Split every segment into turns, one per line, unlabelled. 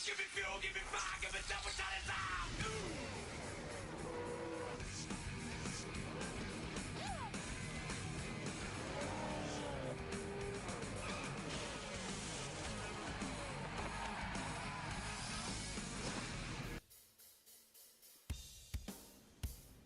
Give me fuel, give me fire, give me double shot inside.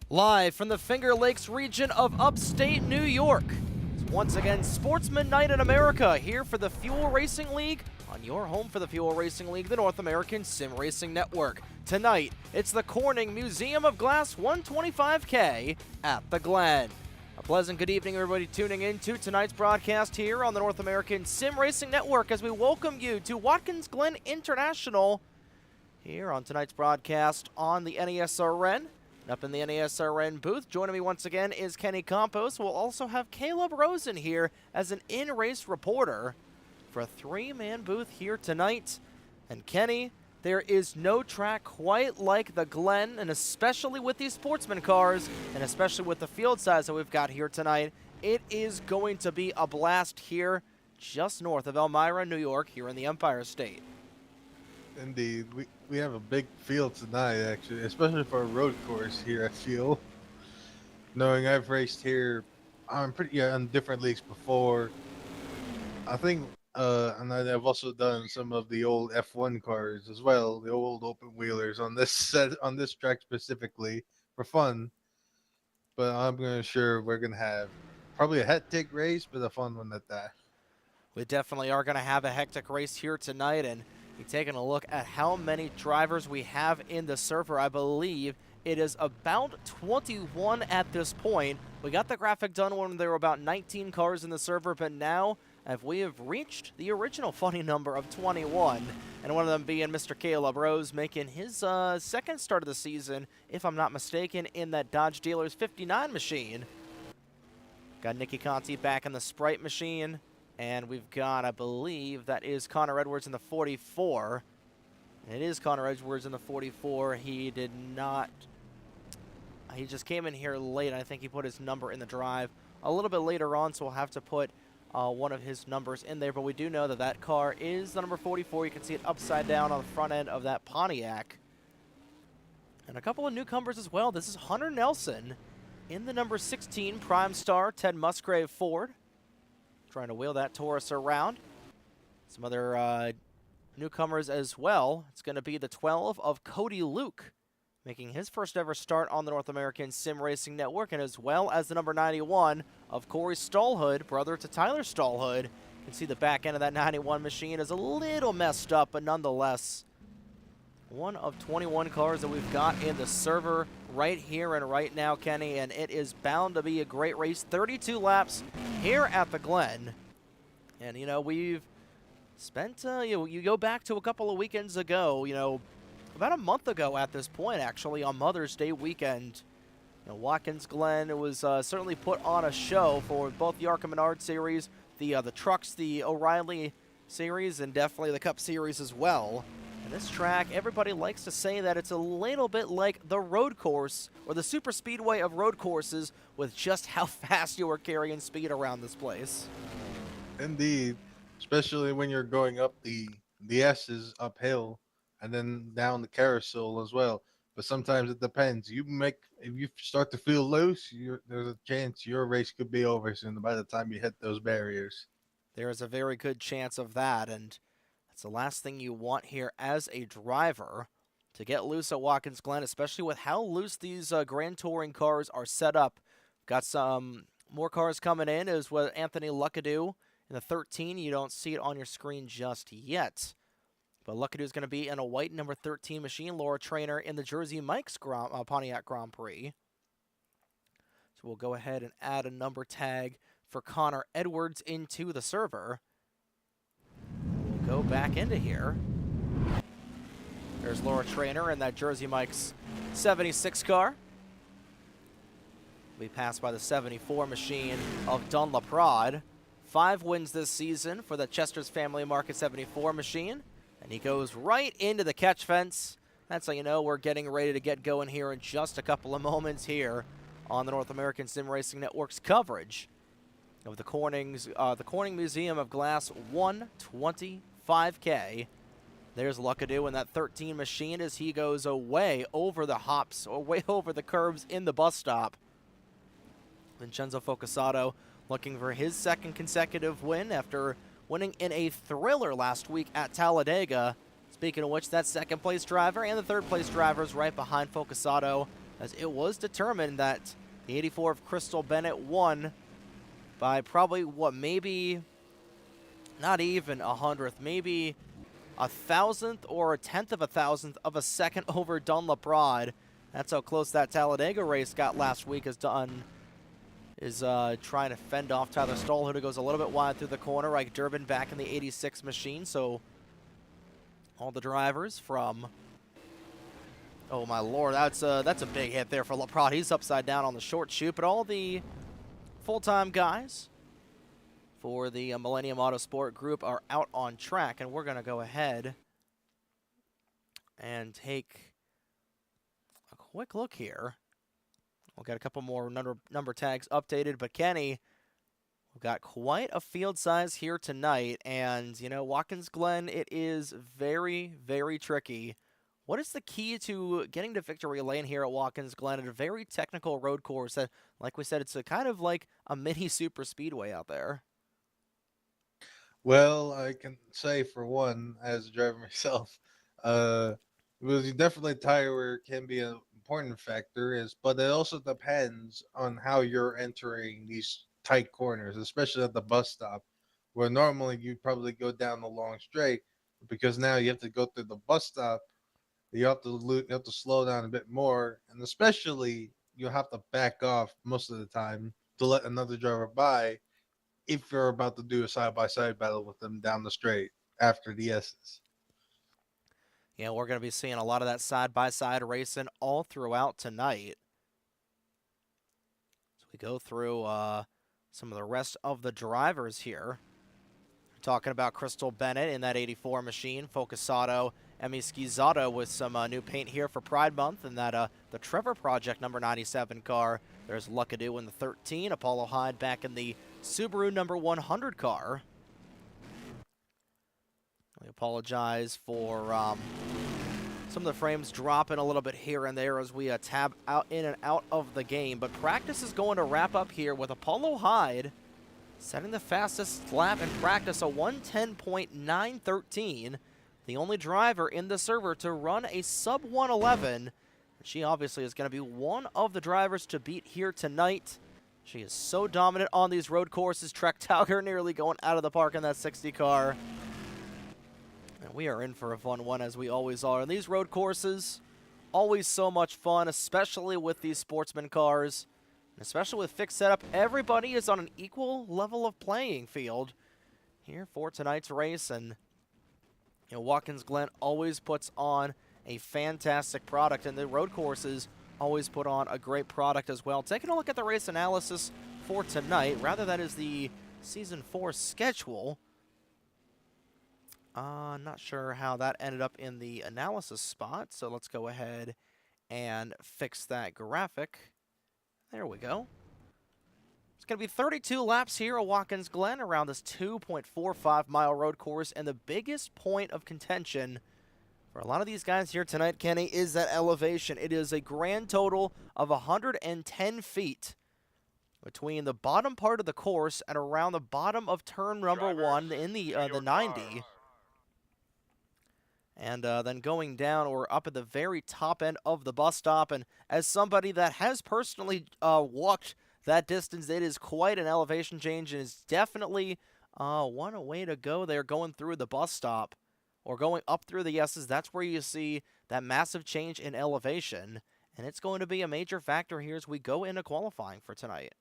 Live from the Finger Lakes region of upstate New York, it's once again Sportsman Night in America here for the Fuel Racing League on your home for the Fuel Racing League, the North American Sim Racing Network. Tonight, it's the Corning Museum of Glass 125K at the Glen. A pleasant good evening, everybody tuning in to tonight's broadcast here on the North American Sim Racing Network as we welcome you to Watkins Glen International here on tonight's broadcast on the NESRN. Up in the NESRN booth, joining me once again is Kenny Campos. We'll also have Caleb Rosen here as an in-race reporter for a three-man booth here tonight. And Kenny, there is no track quite like the Glen, and especially with these sportsman cars, and especially with the field size that we've got here tonight, it is going to be a blast here just north of Elmira, New York, here in the Empire State.
Indeed, we have a big field tonight, actually, especially for a road course here. I feel, knowing I've raced here, on different leagues before. I think, and I've also done some of the old F1 cars as well, the old open wheelers on this track specifically for fun. But we're gonna have probably a hectic race, but a fun one at that.
We definitely are going to have a hectic race here tonight, and you're taking a look at how many drivers we have in the server. I believe it is about 21 at this point. We got the graphic done when there were about 19 cars in the server, but now we have reached the original funny number of 21, and one of them being Mr. Caleb Rose, making his second start of the season, if I'm not mistaken, in that Dodge Dealers 59 machine. Got Nicky Conti back in the Sprite machine. And we've got, I believe, that is Connor Edwards in the 44. It is Connor Edwards in the 44. He did not, he just came in here late. I think he put his number in the drive a little bit later on, so we'll have to put one of his numbers in there. But we do know that that car is the number 44. You can see it upside down on the front end of that Pontiac. And a couple of newcomers as well. This is Hunter Nelson in the number 16 Prime Star Ted Musgrave Ford. Trying to wheel that Taurus around. Some other newcomers as well. It's going to be the 12 of Cody Luke, making his first ever start on the North American Sim Racing Network, and as well as the number 91 of Corey Stallhood, brother to Tyler Stallhood. You can see the back end of that 91 machine is a little messed up, but nonetheless, one of 21 cars that we've got in the server right here and right now, Kenny, and it is bound to be a great race. 32 laps here at the Glen. And, you know, we've spent, you go back to a couple of weekends ago, about a month ago at this point, actually, on Mother's Day weekend. Watkins Glen was certainly put on a show for both the Arkham Menard series, the trucks, the O'Reilly series, and definitely the Cup series as well. And this track, everybody likes to say that it's a little bit like the road course or the super speedway of road courses with just how fast you are carrying speed around this place.
Indeed, especially when you're going up the S's uphill and then down the carousel as well. But sometimes it depends. If you start to feel loose, there's a chance your race could be over soon by the time you hit those barriers.
There is a very good chance of that, and it's the last thing you want here as a driver, to get loose at Watkins Glen, especially with how loose these Grand Touring cars are set up. Got some more cars coming in, as with Anthony Luckadoo in the 13. You don't see it on your screen just yet. But Luckadoo is going to be in a white number 13 machine. Laura Trainer in the Jersey Mike's Pontiac Grand Prix. So we'll go ahead and add a number tag for Connor Edwards into the server. Go back into here. There's Laura Trainer in that Jersey Mike's 76 car. We passed by the 74 machine of Don LaPrade. 5 wins this season for the Chester's Family Market 74 machine. And he goes right into the catch fence. That's how you know we're getting ready to get going here in just a couple of moments here on the North American Sim Racing Network's coverage of the Corning Museum of Glass 125K. There's Luckadoo in that 13 machine as he goes away over the hops, or way over the curbs in the bus stop. Vincenzo Focusato looking for his second consecutive win after winning in a thriller last week at Talladega. Speaking of which, that second place driver and the third place drivers right behind Focusato, as it was determined that the 84 of Crystal Bennett won by probably, what, maybe not even a hundredth, maybe a thousandth or a tenth of a thousandth of a second over Dunlop Broad. That's how close that Talladega race got last week, as Dunn is trying to fend off Tyler Stallhood, who goes a little bit wide through the corner. Ike Durbin back in the 86 machine, so all the drivers from, oh my lord, that's a big hit there for LaPrade. He's upside down on the short chute, but all the full-time guys for the Millennium Autosport group are out on track, and we're going to go ahead and take a quick look here. We'll get a couple more number tags updated, but Kenny, we've got quite a field size here tonight, and, you know, Watkins Glen, it is very, very tricky. What is the key to getting to victory lane here at Watkins Glen, at a very technical road course that, like we said, it's a kind of like a mini super speedway out there?
Well, I can say for one, as a driver myself, it was definitely tire wear can be an important factor, but it also depends on how you're entering these tight corners, especially at the bus stop, where normally you'd probably go down the long straight, because now you have to go through the bus stop. You have to slow down a bit more, and especially you have to back off most of the time to let another driver by if you're about to do a side-by-side battle with them down the straight after the S's.
Yeah, we're going to be seeing a lot of that side-by-side racing all throughout tonight. So we go through some of the rest of the drivers here. We're talking about Crystal Bennett in that 84 machine, Focusato, Emi Schizzato with some new paint here for Pride Month, and that the Trevor Project number 97 car. There's Luckadoo in the 13, Apollo Hyde back in the Subaru number 100 car. We apologize for some of the frames dropping a little bit here and there as we tab out in and out of the game. But practice is going to wrap up here with Apollo Hyde setting the fastest lap in practice, a 1:10.913. The only driver in the server to run a sub 1:11. She obviously is going to be one of the drivers to beat here tonight. She is so dominant on these road courses. Trek Tauger nearly going out of the park in that 60 car. And we are in for a fun one, as we always are. And these road courses, always so much fun, especially with these Sportsman cars. And especially with fixed setup, everybody is on an equal level of playing field here for tonight's race. And, you know, Watkins Glen always puts on a fantastic product, and the road courses always put on a great product as well. Taking a look at the race analysis for tonight, rather that is the Season 4 schedule. Not sure how that ended up in the analysis spot, so let's go ahead and fix that graphic. There we go. It's going to be 32 laps here at Watkins Glen around this 2.45-mile road course, and the biggest point of contention for a lot of these guys here tonight, Kenny, is that elevation. It is a grand total of 110 feet between the bottom part of the course and around the bottom of turn number 1 in the 90. And then going down or up at the very top end of the bus stop. And as somebody that has personally walked that distance, it is quite an elevation change, and it's definitely one way to go there going through the bus stop. Or going up through the S's, that's where you see that massive change in elevation. And it's going to be a major factor here as we go into qualifying for tonight.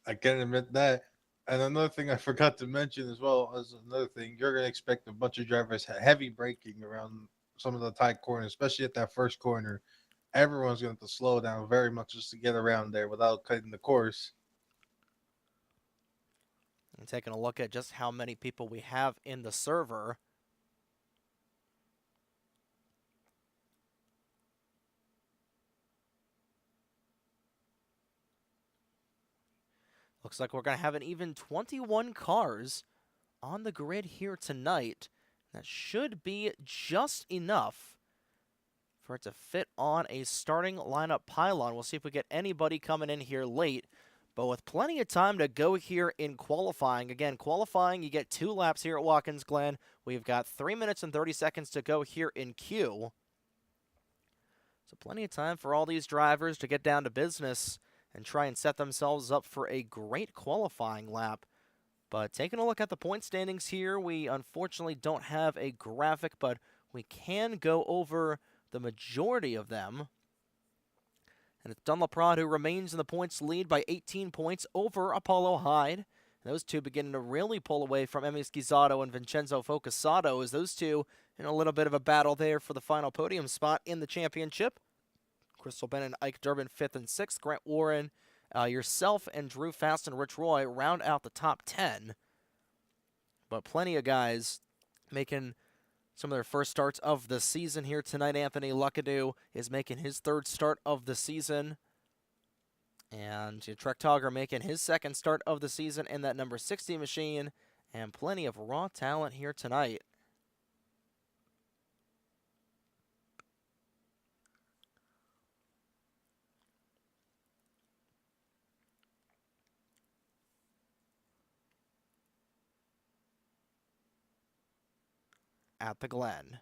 I can admit that. And another thing I forgot to mention as well as another thing, you're going to expect a bunch of drivers heavy braking around some of the tight corners, especially at that first corner. Everyone's going to slow down very much just to get around there without cutting the course.
And taking a look at just how many people we have in the server. Looks like we're going to have an even 21 cars on the grid here tonight. That should be just enough for it to fit on a starting lineup pylon. We'll see if we get anybody coming in here late, but with plenty of time to go here in qualifying. Again, qualifying, you get 2 laps here at Watkins Glen. We've got 3 minutes and 30 seconds to go here in Q. So plenty of time for all these drivers to get down to business and try and set themselves up for a great qualifying lap. But taking a look at the point standings here, we unfortunately don't have a graphic, but we can go over the majority of them. And it's Dunlaprod who remains in the points lead by 18 points over Apollo Hyde. And those two beginning to really pull away from Emi Schizzato and Vincenzo Focasato, as those two in a little bit of a battle there for the final podium spot in the championship. Crystal Bennett, Ike Durbin 5th and 6th. Grant Warren, yourself, and Drew Fast and Rich Roy round out the top 10. But plenty of guys making some of their first starts of the season here tonight. Anthony Luckadoo is making his 3rd start of the season. And Trek Togger making his 2nd start of the season in that number 60 machine. And plenty of raw talent here tonight. At the Glen.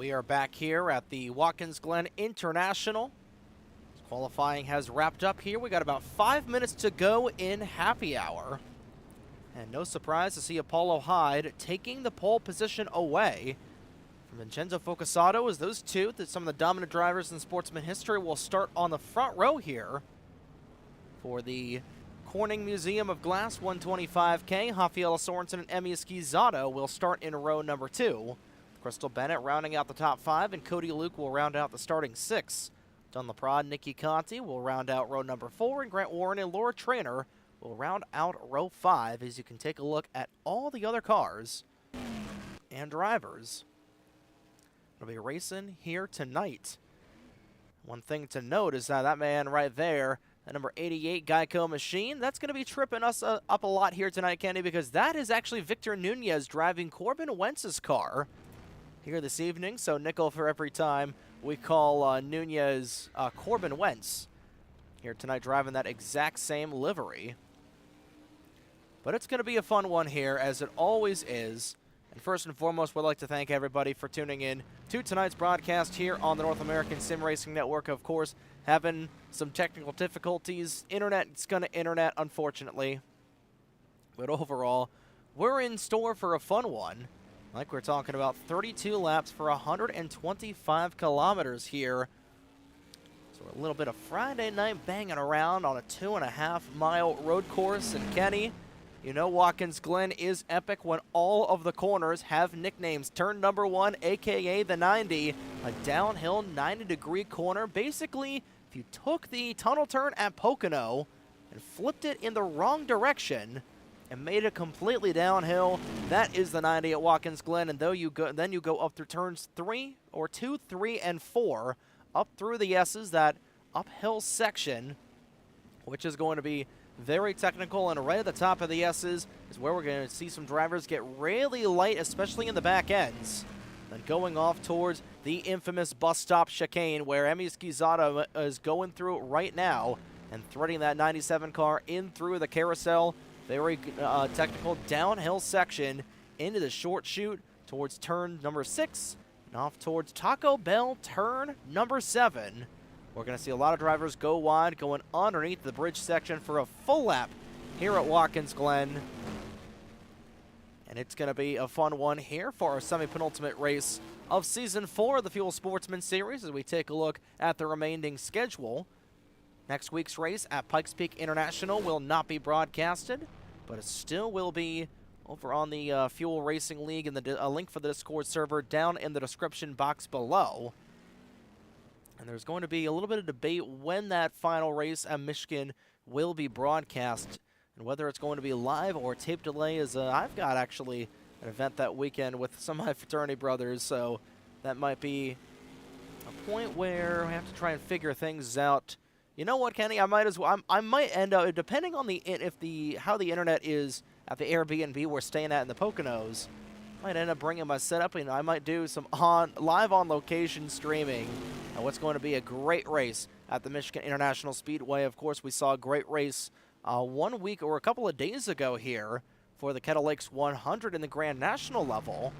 We are back here at the Watkins Glen International. Qualifying has wrapped up here. We got about 5 minutes to go in happy hour. And no surprise to see Apollo Hyde taking the pole position away from Vincenzo Focusato, as those two, some of the dominant drivers in Sportsman history, will start on the front row here for the Corning Museum of Glass 125K. Rafaela Sorensen and Emi Esquizato will start in row number 2. Crystal Bennett rounding out the top 5, and Cody Luke will round out the starting 6. Don LaPrade, Nikki Conti will round out row number 4, and Grant Warren and Laura Traynor will round out row 5, as you can take a look at all the other cars and drivers that'll be racing here tonight. One thing to note is that man right there, the number 88 Geico machine, that's going to be tripping us up a lot here tonight, Kenny, because that is actually Victor Nunez driving Corbin Wentz's car here this evening. So nickel for every time we call Nunez Corbin Wentz here tonight, driving that exact same livery. But it's going to be a fun one here, as it always is. And first and foremost, we'd like to thank everybody for tuning in to tonight's broadcast here on the North American Sim Racing Network. Of course, having some technical difficulties. Internet's going to internet, unfortunately. But overall, we're in store for a fun one. Like we're talking about, 32 laps for 125 kilometers here. So a little bit of Friday night banging around on a 2.5-mile road course. And Kenny, you know Watkins Glen is epic when all of the corners have nicknames. Turn number 1, a.k.a. the 90, a downhill 90-degree corner. Basically, if you took the tunnel turn at Pocono and flipped it in the wrong direction and made it completely downhill, that is the 90 at Watkins Glen. And then you go up through turns 2, 3, and 4, up through the S's, that uphill section, which is going to be very technical. And right at the top of the S's is where we're going to see some drivers get really light, especially in the back ends. Then going off towards the infamous bus stop chicane, where Emi Esquizato is going through right now and threading that 97 car in through the carousel. Very technical downhill section into the short chute towards turn number 6 and off towards Taco Bell turn number 7. We're going to see a lot of drivers go wide, going underneath the bridge section for a full lap here at Watkins Glen. And it's going to be a fun one here for our semi-penultimate race of Season 4 of the Fuel Sportsman Series, as we take a look at the remaining schedule. Next week's race at Pikes Peak International will not be broadcasted, but it still will be over on the Fuel Racing League, and a link for the Discord server down in the description box below. And there's going to be a little bit of debate when that final race at Michigan will be broadcast, and whether it's going to be live or tape delay. As I've got actually an event that weekend with some of my fraternity brothers, so that might be a point where we have to try and figure things out. You know what, Kenny? I might as well. I might end up, depending on how the internet is at the Airbnb we're staying at in the Poconos, I might end up bringing my setup, and I might do some live on location streaming of what's going to be a great race at the Michigan International Speedway. Of course, we saw a great race 1 week or a couple of days ago here for the Kettle Lakes 100 in the Grand National level.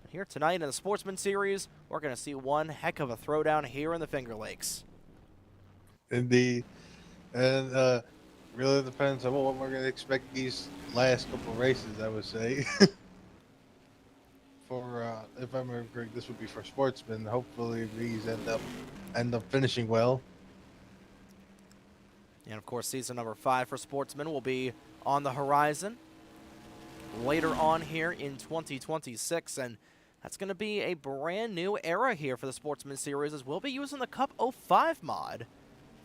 Here tonight in the Sportsman Series, we're going to see one heck of a throwdown here in the Finger Lakes.
Indeed. And really depends on what we're going to expect these last couple of races, I would say. For, if I remember correct, this would be for Sportsman. Hopefully these end up finishing well.
And of course, season number 5 for Sportsman will be on the horizon later on here in 2026. And that's going to be a brand new era here for the Sportsman Series, as we'll be using the Cup 05 mod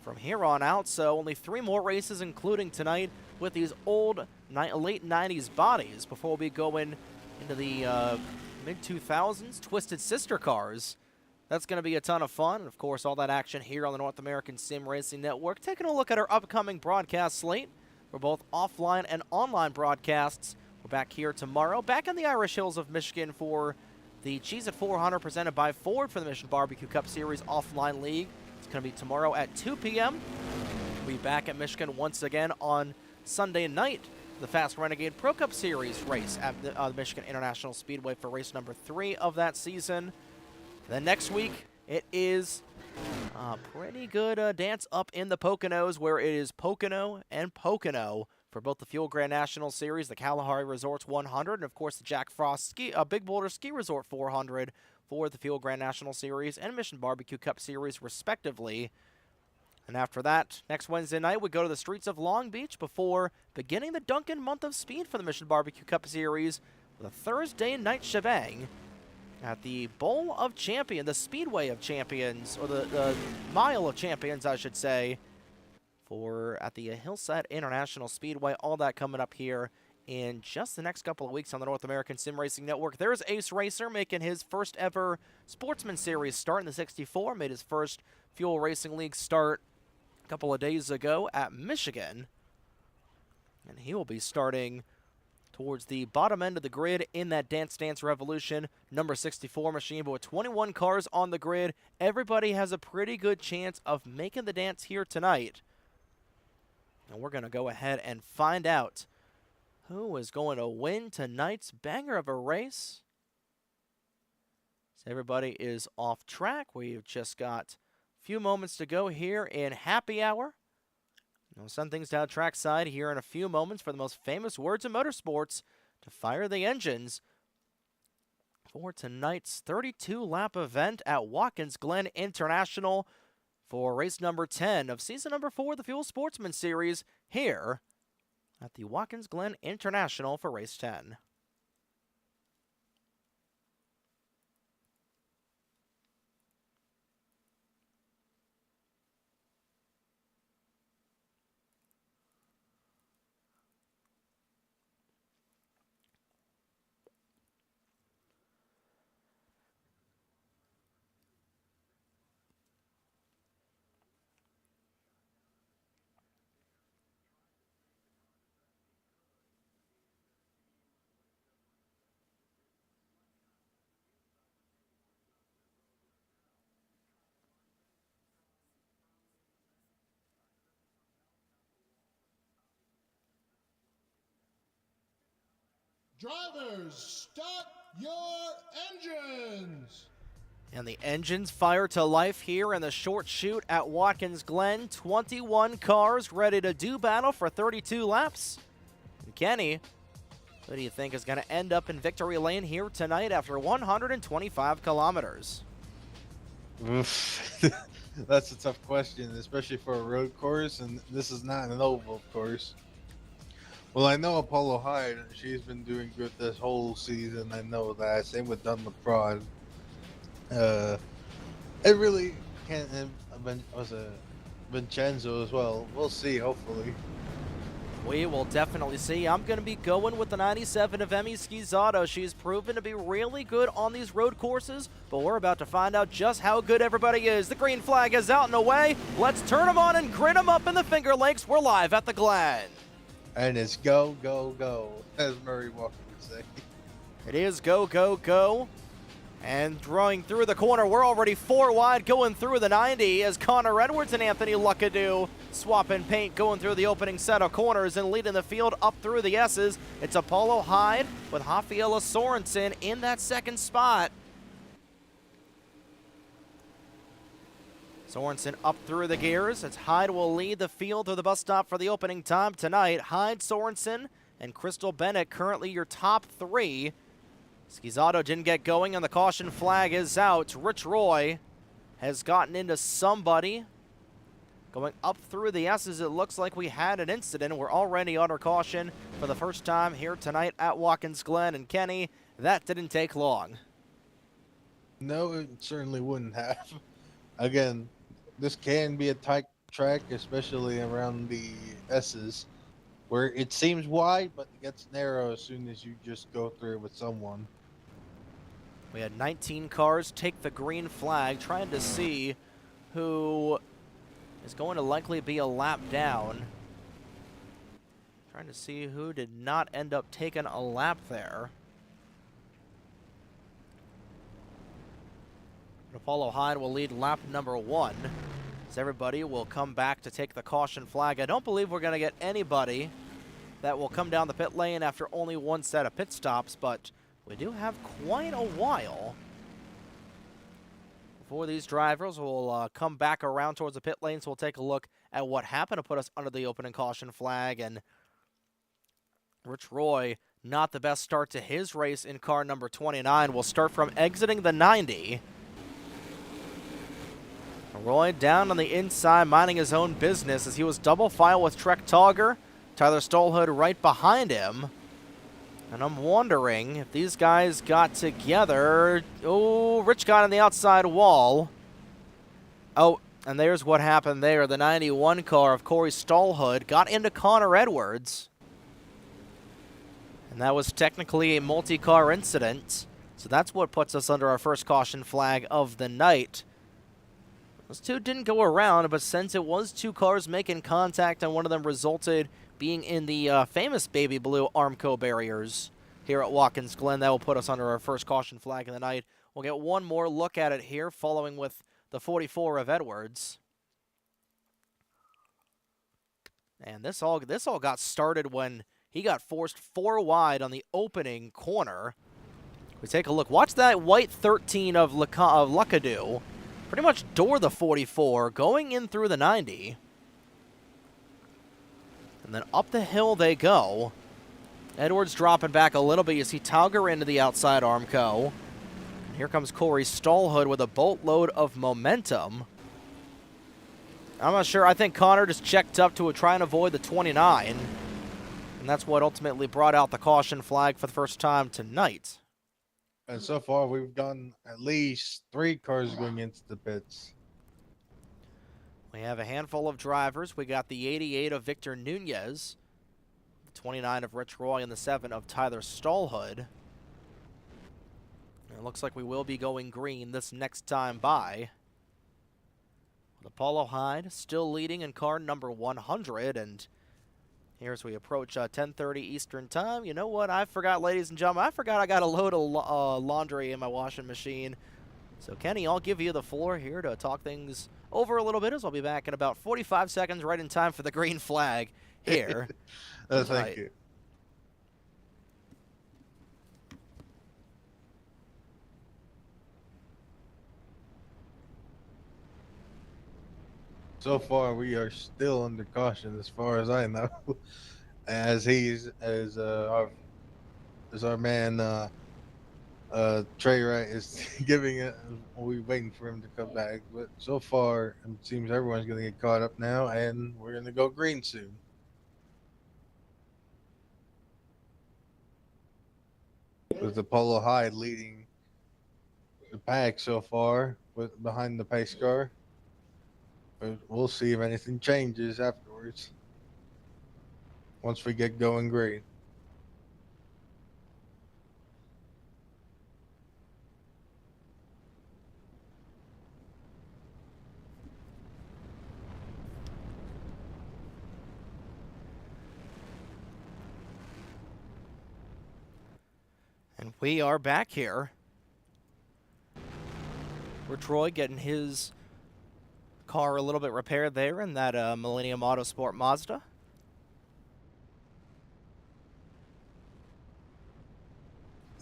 from here on out. So only 3 more races, including tonight, with these old late 90s bodies before we'll be going into the mid-2000s Twisted Sister cars. That's going to be a ton of fun. And of course, all that action here on the North American Sim Racing Network. Taking a look at our upcoming broadcast slate for both offline and online broadcasts. We're back here tomorrow, back in the Irish Hills of Michigan for the Cheese at 400 presented by Ford for the Mission Barbecue Cup Series Offline League. It's going to be tomorrow at 2 p.m. We'll be back at Michigan once again on Sunday night, the Fast Renegade Pro Cup Series race at the Michigan International Speedway for race number 3 of that season. Then next week, it is a pretty good dance up in the Poconos, where it is Pocono and Pocono for both the Fuel Grand National Series, the Kalahari Resorts 100, and of course the Jack Frost Big Boulder Ski Resort 400 for the Fuel Grand National Series and Mission Barbecue Cup Series, respectively. And after that, next Wednesday night, we go to the streets of Long Beach before beginning the Duncan Month of Speed for the Mission Barbecue Cup Series with a Thursday night shebang at the Bowl of Champions, the Speedway of Champions, or the Mile of Champions, I should say, at the Hillside International Speedway. All that coming up here in just the next couple of weeks on the North American Sim Racing Network. There's Ace Racer making his first ever Sportsman Series start in the 64, made his first Fuel Racing League start a couple of days ago at Michigan. And he will be starting towards the bottom end of the grid in that Dance Dance Revolution number 64 machine. But with 21 cars on the grid, everybody has a pretty good chance of making the dance here tonight. And we're going to go ahead and find out who is going to win tonight's banger of a race. So everybody is off track. We've just got a few moments to go here in happy hour. We'll send things down trackside here in a few moments for the most famous words in motorsports to fire the engines for tonight's 32-lap event at Watkins Glen International for race number 10 of season number 4 of the Fuel Sportsman Series here at the Watkins Glen International for race 10.
Drivers, start your engines!
And the engines fire to life here in the short chute at Watkins Glen. 21 cars ready to do battle for 32 laps. And Kenny, who do you think is going to end up in victory lane here tonight after 125 kilometers?
Oof. That's a tough question, especially for a road course, and this is not an oval, of course. Well, I know Apollo Hyde. She's been doing good this whole season. I know that. Same with Dunn McBride. It really can't. Was a Vincenzo as well. We'll see. Hopefully,
we will definitely see. I'm going to be going with the 97 of Emmy Schizzato. She's proven to be really good on these road courses, but we're about to find out just how good everybody is. The green flag is out and away. Let's turn them on and grid them up in the Finger Lakes. We're live at the Glen.
and it's go, go, go, as Murray Walker would say.
It is go, go, go. And drawing through the corner, we're already 4 wide going through the 90 as Connor Edwards and Anthony Luckadoo swapping paint going through the opening set of corners and leading the field up through the S's. It's Apollo Hyde with Rafaela Sorensen in that second spot. Sorensen up through the gears as Hyde will lead the field to the bus stop for the opening time tonight. Hyde, Sorensen, and Crystal Bennett currently your top 3. Schizzato didn't get going, and the caution flag is out. Rich Roy has gotten into somebody. Going up through the S's, it looks like we had an incident. We're already under caution for the first time here tonight at Watkins Glen. And Kenny, that didn't take long.
No, it certainly wouldn't have. Again, this can be a tight track, especially around the S's, where it seems wide, but it gets narrow as soon as you just go through it with someone.
We had 19 cars take the green flag, trying to see who is going to likely be a lap down. Trying to see who did not end up taking a lap there. Apollo Hyde will lead lap number 1. As everybody will come back to take the caution flag. I don't believe we're going to get anybody that will come down the pit lane after only one set of pit stops, but we do have quite a while before these drivers will come back around towards the pit lanes, we'll take a look at what happened to put us under the opening caution flag. And Rich Roy, not the best start to his race in car number 29. Will start from exiting the 90. Roy down on the inside, minding his own business as he was double file with Trek Togger. Tyler Stolhood right behind him. And I'm wondering if these guys got together. Oh, Rich got on the outside wall. Oh, and there's what happened there. The 91 car of Corey Stolhood got into Connor Edwards. And that was technically a multi-car incident. So that's what puts us under our first caution flag of the night. Those two didn't go around, but since it was two cars making contact and one of them resulted being in the famous baby blue Armco barriers here at Watkins Glen, that will put us under our first caution flag of the night. We'll get one more look at it here, following with the 44 of Edwards. And this all got started when he got forced 4 wide on the opening corner. We take a look. Watch that white 13 of Luckadoo pretty much door the 44, going in through the 90. And then up the hill they go. Edwards dropping back a little bit. You see Tauger into the outside Armco. And here comes Corey Stolhood with a boatload of momentum. I'm not sure. I think Connor just checked up to try and avoid the 29. And that's what ultimately brought out the caution flag for the first time tonight.
And so far, we've gotten at least 3 cars going into the pits.
We have a handful of drivers. We got the 88 of Victor Nunez, the 29 of Rich Roy, and the 7 of Tyler Stolhood. It looks like we will be going green this next time by. The Apollo Hyde still leading in car number 100, and here as we approach 10:30 Eastern time. You know what? I forgot, ladies and gentlemen. I forgot I got a load of laundry in my washing machine. So, Kenny, I'll give you the floor here to talk things over a little bit, as I'll be back in about 45 seconds, right in time for the green flag here.
Thank you. So far, we are still under caution, as far as I know, as our man Trey Wright is giving it. We're waiting for him to come back, but so far it seems everyone's going to get caught up now, and we're going to go green soon. With Apollo Hyde leading the pack so far, behind the pace car. But we'll see if anything changes afterwards once we get going green.
And we are back here. We're Troy getting his car a little bit repaired there in that Millennium Autosport Mazda.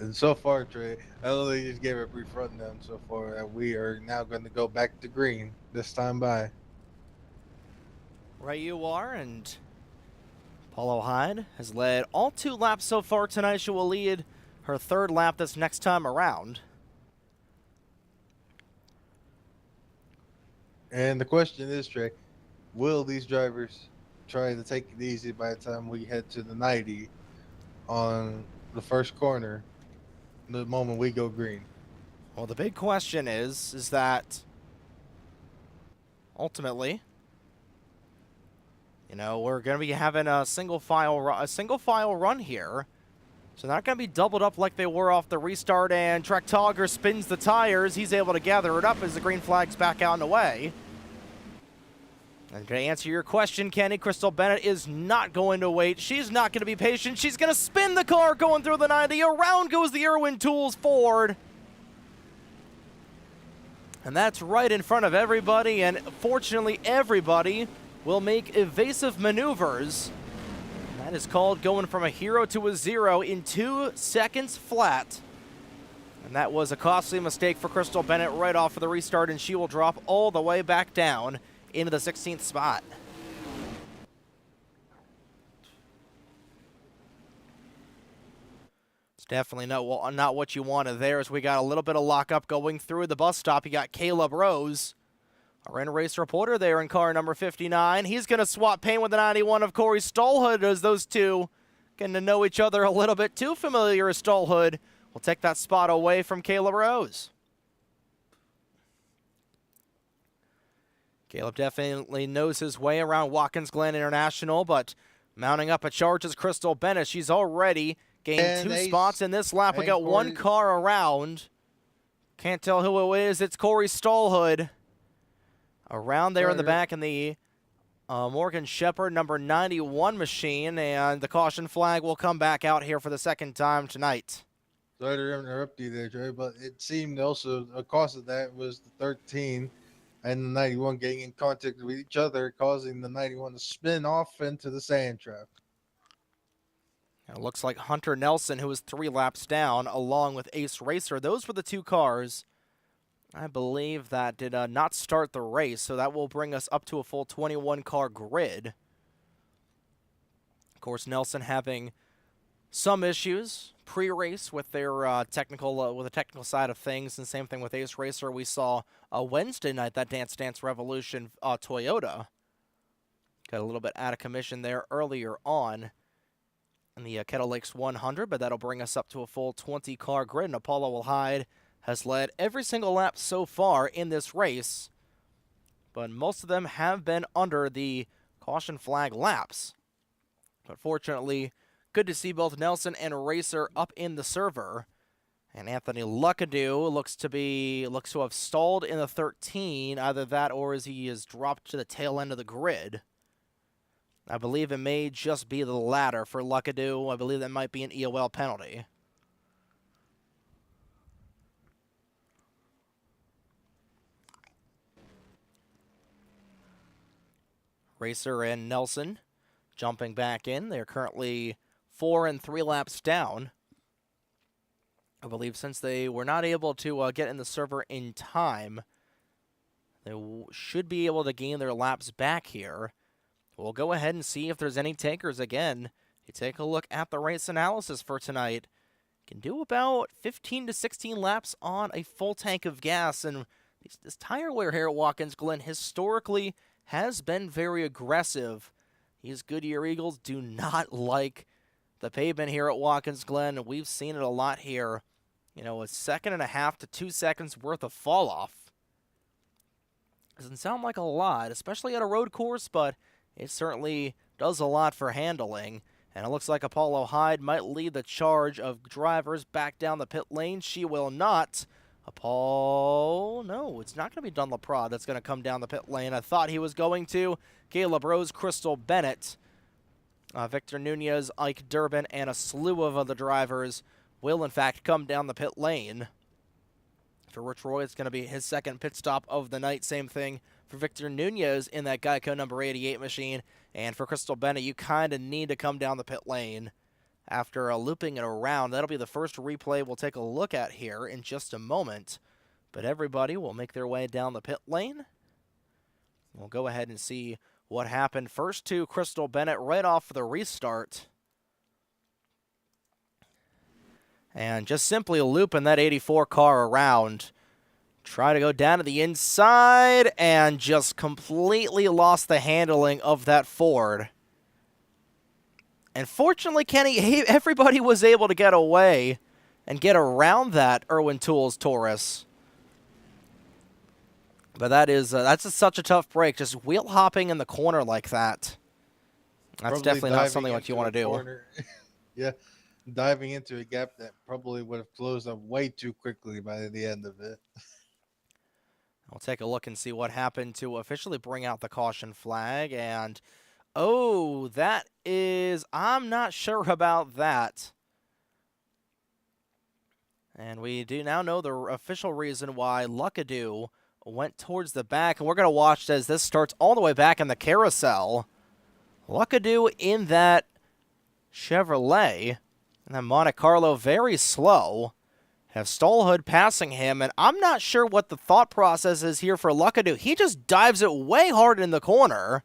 And so far, Trey, I only just gave a brief rundown so far that we are now going to go back to green this time by.
Right you are, and Apollo Hyde has led all 2 laps so far tonight. She will lead her 3rd lap this next time around.
And the question is, Trey, will these drivers try to take it easy by the time we head to the 90 on the first corner, the moment we go green?
Well, the big question is that ultimately, you know, we're going to be having a single file run here. So not going to be doubled up like they were off the restart, and Trek Togger spins the tires. He's able to gather it up as the green flag's back out and away. And to answer your question, Kenny, Crystal Bennett is not going to wait. She's not going to be patient. She's going to spin the car going through the 90. Around goes the Irwin Tools Ford. And that's right in front of everybody, and fortunately everybody will make evasive maneuvers. That is called going from a hero to a 0 in 2 seconds flat. And that was a costly mistake for Crystal Bennett right off of the restart, and she will drop all the way back down into the 16th spot. It's definitely not what you wanted there, as we got a little bit of lockup going through the bus stop. You got Caleb Rose, our in-race reporter there in car number 59. He's going to swap paint with the 91 of Corey Stolhood, as those two getting to know each other a little bit too familiar. As Stolhood will take that spot away from Caleb Rose. Caleb definitely knows his way around Watkins Glen International, but mounting up a charge is Crystal Bennett. She's already gained 2 spots in this lap. We got one car around. Can't tell who it is. It's Corey Stolhood. Around there in the back in the Morgan Shepherd number 91 machine, and the caution flag will come back out here for the second time tonight.
Sorry to interrupt you there, Joey, but it seemed also a cause of that was the 13 and the 91 getting in contact with each other, causing the 91 to spin off into the sand trap.
It looks like Hunter Nelson, who was 3 laps down, along with Ace Racer. Those were the 2 cars, I believe, that did not start the race, so that will bring us up to a full 21-car grid. Of course, Nelson having some issues pre-race with their technical side of things, and same thing with Ace Racer. We saw Wednesday night that Dance Dance Revolution Toyota got a little bit out of commission there earlier on in the Kettle Lakes 100, but that'll bring us up to a full 20-car grid. And Apollo Hyde has led every single lap so far in this race, but most of them have been under the caution flag laps. But fortunately, good to see both Nelson and Racer up in the server. And Anthony Luckadoo looks to have stalled in the 13. Either that or as he is dropped to the tail end of the grid. I believe it may just be the latter for Luckadoo. I believe that might be an EOL penalty. Racer and Nelson jumping back in. They're currently 4 and 3 laps down. I believe since they were not able to get in the server in time, they should be able to gain their laps back here. We'll go ahead and see if there's any takers again. You take a look at the race analysis for tonight. Can do about 15 to 16 laps on a full tank of gas, and this tire wear here at Watkins Glen historically has been very aggressive. These Goodyear Eagles do not like the pavement here at Watkins Glen, and we've seen it a lot here. You know, 1.5 seconds to 2 seconds worth of fall off. Doesn't sound like a lot, especially at a road course, but it certainly does a lot for handling. And it looks like Apollo Hyde might lead the charge of drivers back down the pit lane. She will not. No, it's not going to be Dunlop Prod that's going to come down the pit lane. I thought he was going to. Caleb Rose, Crystal Bennett, Victor Nunez, Ike Durbin, and a slew of other drivers will, in fact, come down the pit lane. For Rich Roy, it's going to be his second pit stop of the night. Same thing for Victor Nunez in that Geico number 88 machine. And for Crystal Bennett, you kind of need to come down the pit lane after looping it around. That'll be the first replay we'll take a look at here in just a moment. But everybody will make their way down the pit lane. We'll go ahead and see what happened first to Crystal Bennett right off the restart. And just simply looping that 84 car around. Try to go down to the inside and just completely lost the handling of that Ford. And fortunately, Kenny, everybody was able to get away and get around that Irwin Tools Taurus. But that's such a tough break, just wheel hopping in the corner like that. That's
Probably
definitely not something what you want to do.
Yeah, diving into a gap that probably would have closed up way too quickly by the end of it.
We'll take a look and see what happened to officially bring out the caution flag. And, oh, that is, I'm not sure about that. And we do now know the official reason why Luckadoo went towards the back. And we're going to watch as this starts all the way back in the carousel. Luckadoo in that Chevrolet. And then Monte Carlo very slow. Have Stallhood passing him, and I'm not sure what the thought process is here for Luckadoo. He just dives it way hard in the corner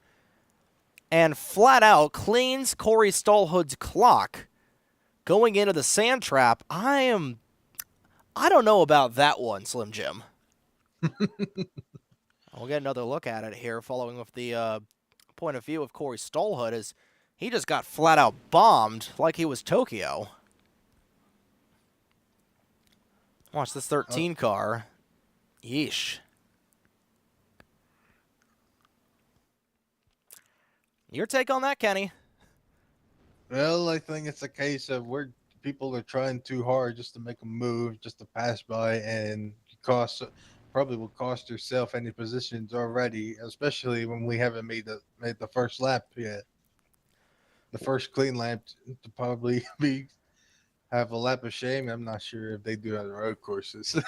and flat out cleans Corey Stallhood's clock going into the sand trap. I don't know about that one, Slim Jim. We'll get another look at it here following with the point of view of Corey Stallhood as he just got flat out bombed like he was Tokyo. Watch this 13 car. Yeesh. Your take on that, Kenny?
Well, I think it's a case of where people are trying too hard just to make a move, just to pass by, and probably will cost yourself any positions already, especially when we haven't made the first lap yet. The first clean lap to probably have a lap of shame. I'm not sure if they do on the road courses.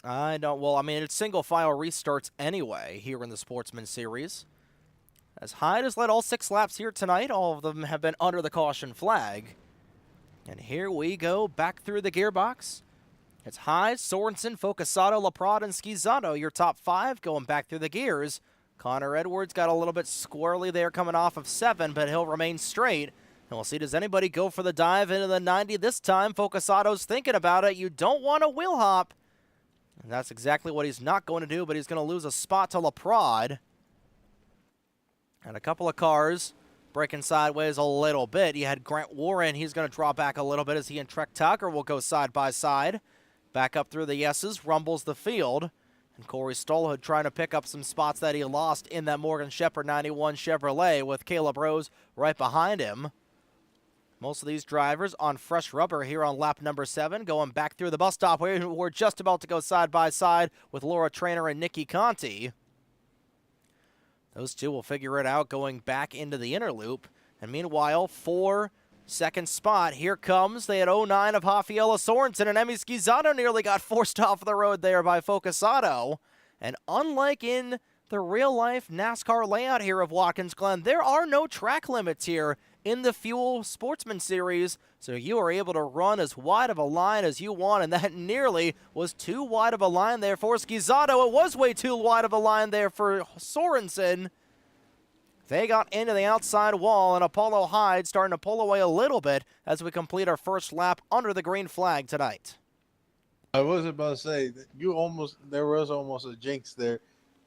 I don't. Well, I mean, it's single file restarts anyway here in the Sportsman series. As Hyde has led all 6 laps here tonight, all of them have been under the caution flag. And here we go back through the gearbox. It's Hyde, Sorensen, Focasato, Laprade, and Schizzato, your top 5 going back through the gears. Connor Edwards got a little bit squirrely there coming off of 7, but he'll remain straight. And we'll see, does anybody go for the dive into the 90 this time? Focasato's thinking about it. You don't want a wheel hop. And that's exactly what he's not going to do, but he's going to lose a spot to Laprade. And a couple of cars breaking sideways a little bit. You had Grant Warren. He's going to draw back a little bit as he and Trek Tucker will go side by side. Back up through the yeses, rumbles the field. And Corey Stallhood trying to pick up some spots that he lost in that Morgan Shepherd 91 Chevrolet with Caleb Rose right behind him. Most of these drivers on fresh rubber here on lap number 7, going back through the bus stop. We're just about to go side by side with Laura Trainer and Nikki Conti. Those two will figure it out going back into the inner loop. And meanwhile, 4-second spot. Here comes. They had 09 of Rafaela Sorensen, and Emi Schizzato nearly got forced off the road there by Focasato. And unlike in the real-life NASCAR layout here of Watkins Glen, there are no track limits here in the Fuel Sportsman Series, so you are able to run as wide of a line as you want, and that nearly was too wide of a line there for Schizzato. It was way too wide of a line there for Sorensen. They got into the outside wall, and Apollo Hyde starting to pull away a little bit as we complete our first lap under the green flag tonight.
I was about to say, there was almost a jinx there.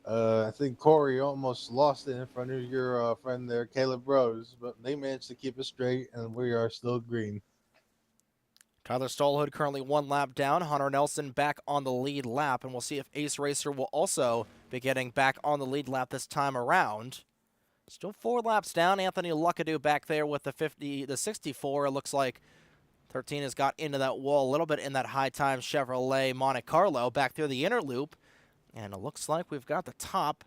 I think Corey almost lost it in front of your friend there, Caleb Rose, but they managed to keep it straight, and we are still green.
Tyler Stallhood currently 1 lap down. Hunter Nelson back on the lead lap, and we'll see if Ace Racer will also be getting back on the lead lap this time around. Still 4 laps down. Anthony Luckadoo back there with the 64. It looks like 13 has got into that wall a little bit in that high time Chevrolet Monte Carlo back through the inner loop. And it looks like we've got the top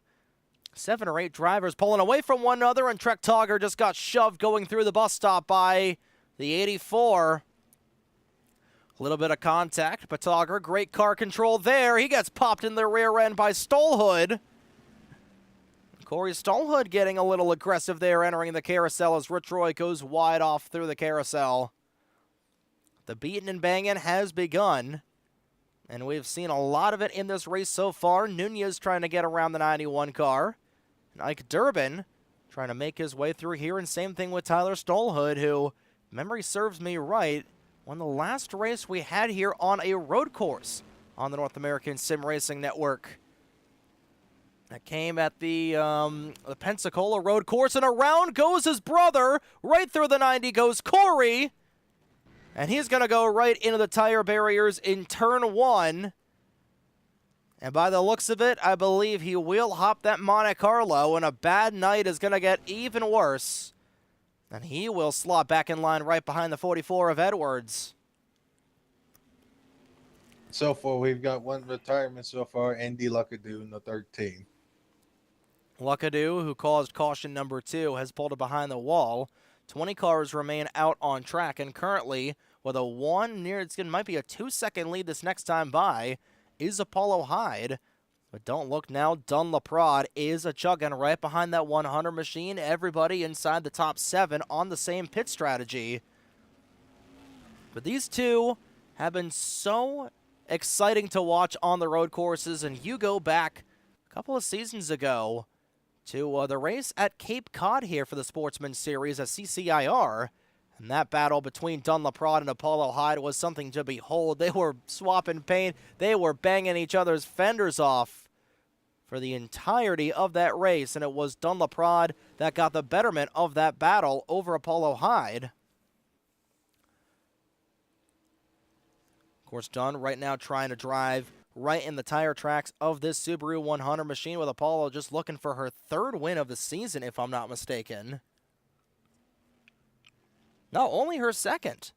7 or 8 drivers pulling away from one another, and Trek Togger just got shoved going through the bus stop by the 84. A little bit of contact, but Togger, great car control there. He gets popped in the rear end by Stallhood. Corey Stallhood getting a little aggressive there, entering the carousel as Rich Roy goes wide off through the carousel. The beating and banging has begun. And we've seen a lot of it in this race so far. Nunez trying to get around the 91 car. And Ike Durbin trying to make his way through here. And same thing with Tyler Stallhood, who, memory serves me right, won the last race we had here on a road course on the North American Sim Racing Network. That came at the Pensacola road course. And around goes his brother. Right through the 90 goes Corey. And he's going to go right into the tire barriers in turn 1. And by the looks of it, I believe he will hop that Monte Carlo, and a bad night is going to get even worse. And he will slot back in line right behind the 44 of Edwards.
So far, we've got 1 retirement so far, Andy Luckadoo in the 13.
Luckadoo, who caused caution number 2, has pulled it behind the wall. 20 cars remain out on track, and currently, with it might be a 2-second lead this next time by, is Apollo Hyde. But don't look now, Dunn Laprade is a chugging right behind that 100 machine. Everybody inside the top 7 on the same pit strategy. But these two have been so exciting to watch on the road courses, and you go back a couple of seasons ago to the race at Cape Cod here for the Sportsman Series at CCIR, and that battle between Dunlapron and Apollo Hyde was something to behold. They were swapping paint. They were banging each other's fenders off for the entirety of that race, and it was Dunlapron that got the betterment of that battle over Apollo Hyde. Of course, Dunn right now trying to drive right in the tire tracks of this Subaru 100 machine, with Apollo just looking for her third win of the season, if I'm not mistaken. No, only her second.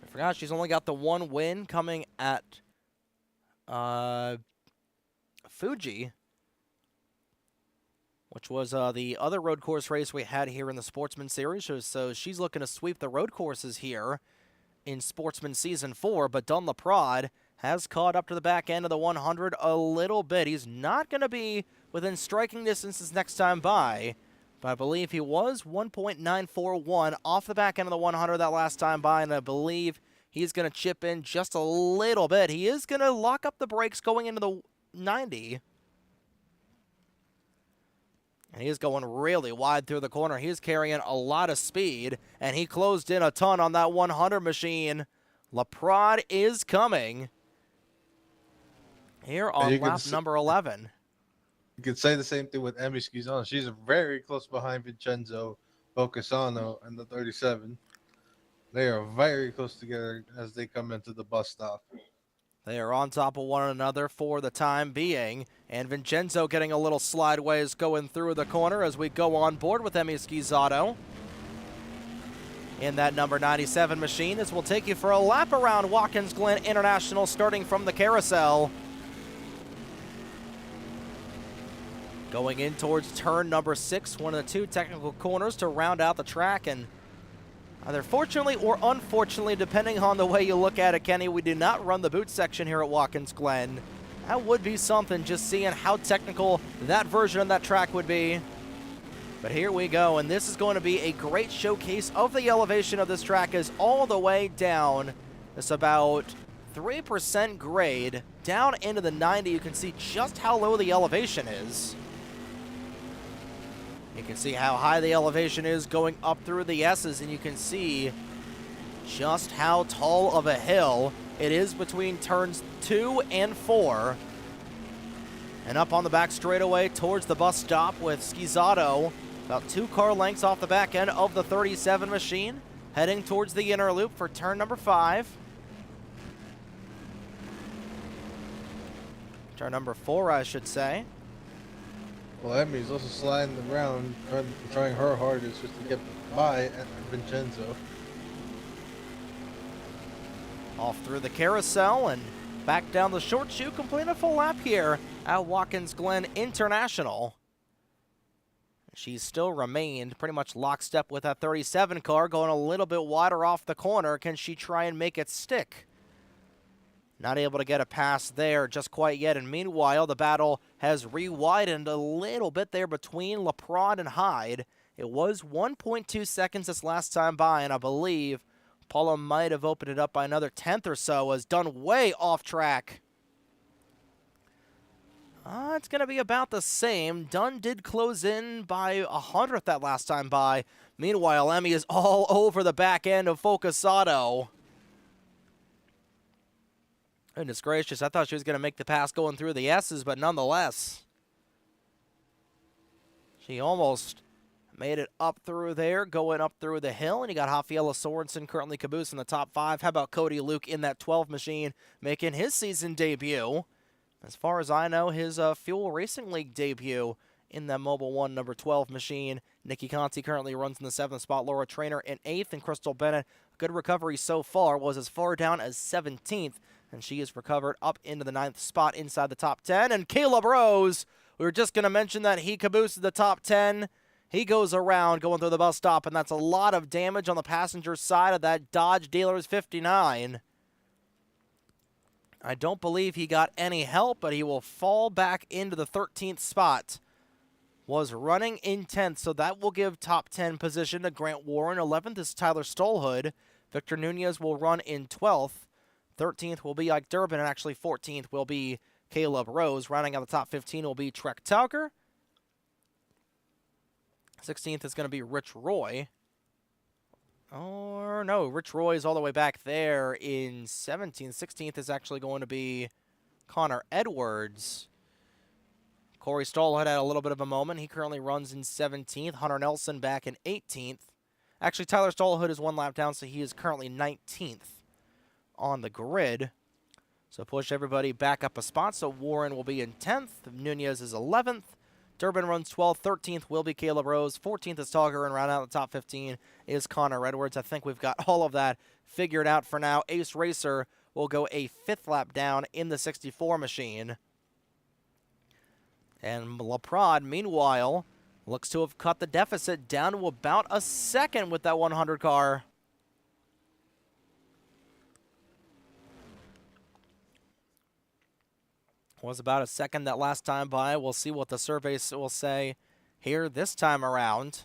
I forgot she's only got the one win coming at Fuji, which was the other road course race we had here in the Sportsman Series. So she's looking to sweep the road courses here in Sportsman Season 4, but Dunlapron has caught up to the back end of the 100 a little bit. He's not going to be within striking distance this next time by, but I believe he was 1.941 off the back end of the 100 that last time by, and I believe he's going to chip in just a little bit. He is going to lock up the brakes going into the 90. And he is going really wide through the corner. He's carrying a lot of speed, and he closed in a ton on that 100 machine. Laprade is coming here on lap number 11.
You could say the same thing with Emmy Schizano. She's very close behind Vincenzo Bocasano and the 37. They are very close together as they come into the bus stop.
They are on top of one another for the time being, and Vincenzo getting a little slideways going through the corner as we go on board with Emmy Schizano in that number 97 machine. This will take you for a lap around Watkins Glen International, starting from the carousel. Going in towards turn number 6, one of the two technical corners to round out the track, and either fortunately or unfortunately, depending on the way you look at it, Kenny, we do not run the boot section here at Watkins Glen. That would be something, just seeing how technical that version of that track would be. But here we go, and this is going to be a great showcase of the elevation of this track, is all the way down. It's about 3% grade down into the 90. You can see just how low the elevation is. You can see how high the elevation is going up through the S's, and you can see just how tall of a hill it is between turns 2 and 4. And up on the back straightaway towards the bus stop with Schizano, about 2 car lengths off the back end of the 37 machine, heading towards the inner loop for turn number 5. Turn number 4, I should say.
Well, Emmy's also sliding around, trying her hardest just to get by at Vincenzo.
Off through the carousel and back down the short chute, completing a full lap here at Watkins Glen International. She's still remained pretty much lockstep with that 37 car, going a little bit wider off the corner. Can she try and make it stick? Not able to get a pass there just quite yet, and meanwhile, the battle has re-widened a little bit there between Laprade and Hyde. It was 1.2 seconds this last time by, and I believe Paula might have opened it up by another tenth or so, as done way off track. It's going to be about the same. Dunn did close in by 100th that last time by. Meanwhile, Emmy is all over the back end of Focusado. Goodness gracious, I thought she was going to make the pass going through the S's, but nonetheless, she almost made it up through there, going up through the hill, and you got Rafaela Sorensen currently caboose in the top 5. How about Cody Luke in that 12 machine, making his season debut? As far as I know, his Fuel Racing League debut in the Mobile 1 number 12 machine. Nikki Conti currently runs in the 7th spot. Laura Trainer in 8th, and Crystal Bennett, good recovery so far, was as far down as 17th. And she is recovered up into the 9th spot inside the top 10. And Caleb Rose, we were just going to mention that he cabooses the top 10. He goes around going through the bus stop, and that's a lot of damage on the passenger side of that Dodge Dealers 59. I don't believe he got any help, but he will fall back into the 13th spot. Was running in 10th, so that will give top 10 position to Grant Warren. 11th is Tyler Stolhood. Victor Nunez will run in 12th. 13th will be Ike Durbin, and actually 14th will be Caleb Rose. Rounding out the top 15 will be Trek Tauker. 16th is going to be Rich Roy. Or no, Rich Roy is all the way back there in 17th. 16th is actually going to be Connor Edwards. Corey Stallhood had a little bit of a moment. He currently runs in 17th. Hunter Nelson back in 18th. Actually, Tyler Stallhood is 1 lap down, so he is currently 19th on the grid. So push everybody back up a spot. So Warren will be in 10th. Nunez is 11th. Durbin runs 12th. 13th will be Caleb Rose. 14th is Togger, and round out the top 15 is Connor Edwards. I think we've got all of that figured out for now. Ace Racer will go a 5th lap down in the 64 machine. And LaPrade, meanwhile, looks to have cut the deficit down to about a second with that 100 car. Was about a second that last time by. We'll see what the survey will say here this time around.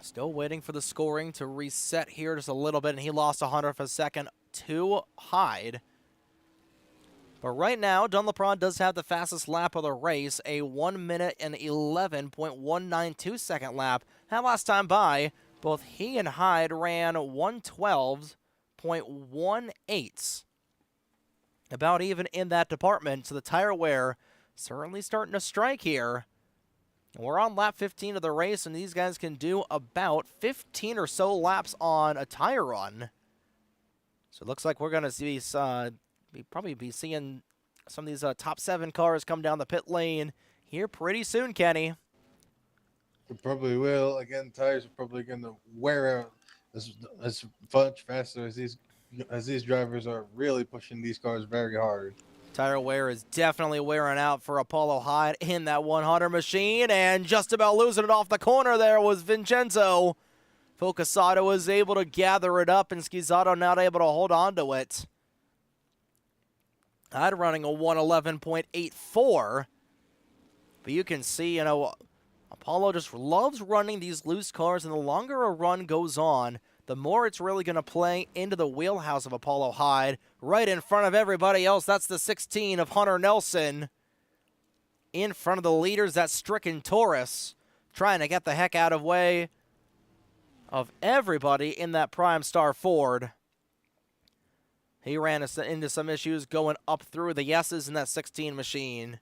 Still waiting for the scoring to reset here just a little bit, and he lost 100th of a second to Hyde. But right now, Dunlapron does have the fastest lap of the race, a 1 minute and 11.192 second lap. That last time by, both he and Hyde ran 112.18. About even in that department, so the tire wear certainly starting to strike here. We're on lap 15 of the race, and these guys can do about 15 or so laps on a tire run. So it looks like we're going to see probably be seeing some of these top 7 cars come down the pit lane here pretty soon, Kenny.
It probably will. Again, tires are probably going to wear out as much faster as these drivers are really pushing these cars very hard.
Tire wear is definitely wearing out for Apollo Hyde in that 100 machine, and just about losing it off the corner there was Vincenzo. Focasato was able to gather it up, and Schizzato not able to hold on to it. Hyde running a 111.84. But you can see, Apollo just loves running these loose cars, and the longer a run goes on, the more it's really going to play into the wheelhouse of Apollo Hyde. Right in front of everybody else, that's the 16 of Hunter Nelson. In front of the leaders, that's Stricken Taurus, trying to get the heck out of way of everybody in that Prime Star Ford. He ran into some issues going up through the yeses in that 16 machine.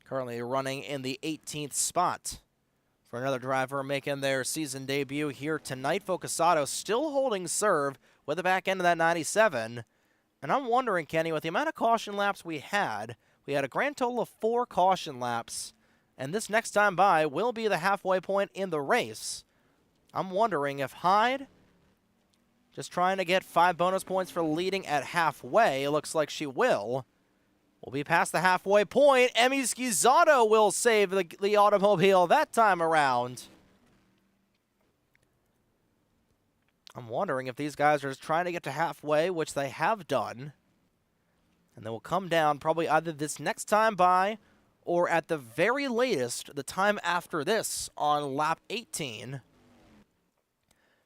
Currently running in the 18th spot for another driver making their season debut here tonight. Focasato still holding serve with the back end of that 97. And I'm wondering, Kenny, with the amount of caution laps we had a grand total of 4 caution laps. And this next time by will be the halfway point in the race. I'm wondering if Hyde, just trying to get 5 bonus points for leading at halfway. It looks like she will. We'll be past the halfway point. Emmy Schizzato will save the automobile that time around. I'm wondering if these guys are just trying to get to halfway, which they have done. And they will come down probably either this next time by or at the very latest, the time after this on lap 18.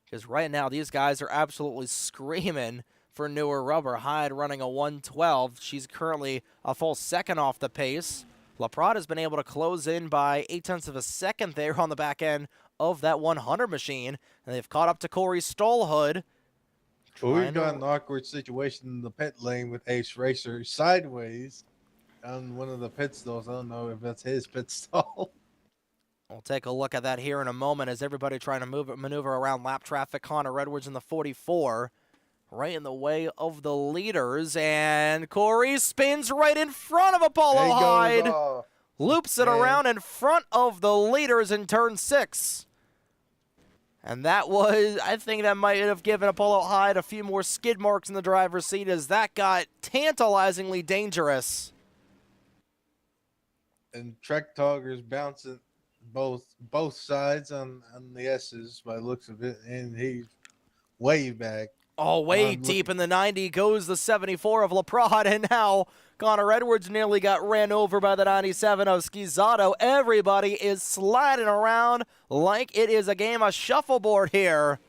Because right now, these guys are absolutely screaming for newer rubber. Hyde running a 112. She's currently a full second off the pace. LaPrade has been able to close in by 0.8 of a second there on the back end of that 100 machine. And they've caught up to Corey Stallhood.
Well, we've got an awkward situation in the pit lane with Ace Racer sideways on one of the pit stalls. I don't know if that's his pit stall.
We'll take a look at that here in a moment as everybody trying to maneuver around lap traffic. Connor Edwards in the 44, right in the way of the leaders. And Corey spins right in front of Apollo Hyde. Loops it around in front of the leaders in turn 6. And that was, I think that might have given Apollo Hyde a few more skid marks in the driver's seat as that got tantalizingly dangerous.
And Trek Togger's bouncing both sides on the S's by the looks of it, and he's way back.
Oh, way deep in the 90 goes the 74 of LaPrade, and now Connor Edwards nearly got ran over by the 97 of Schizzato. Everybody is sliding around like it is a game of shuffleboard here.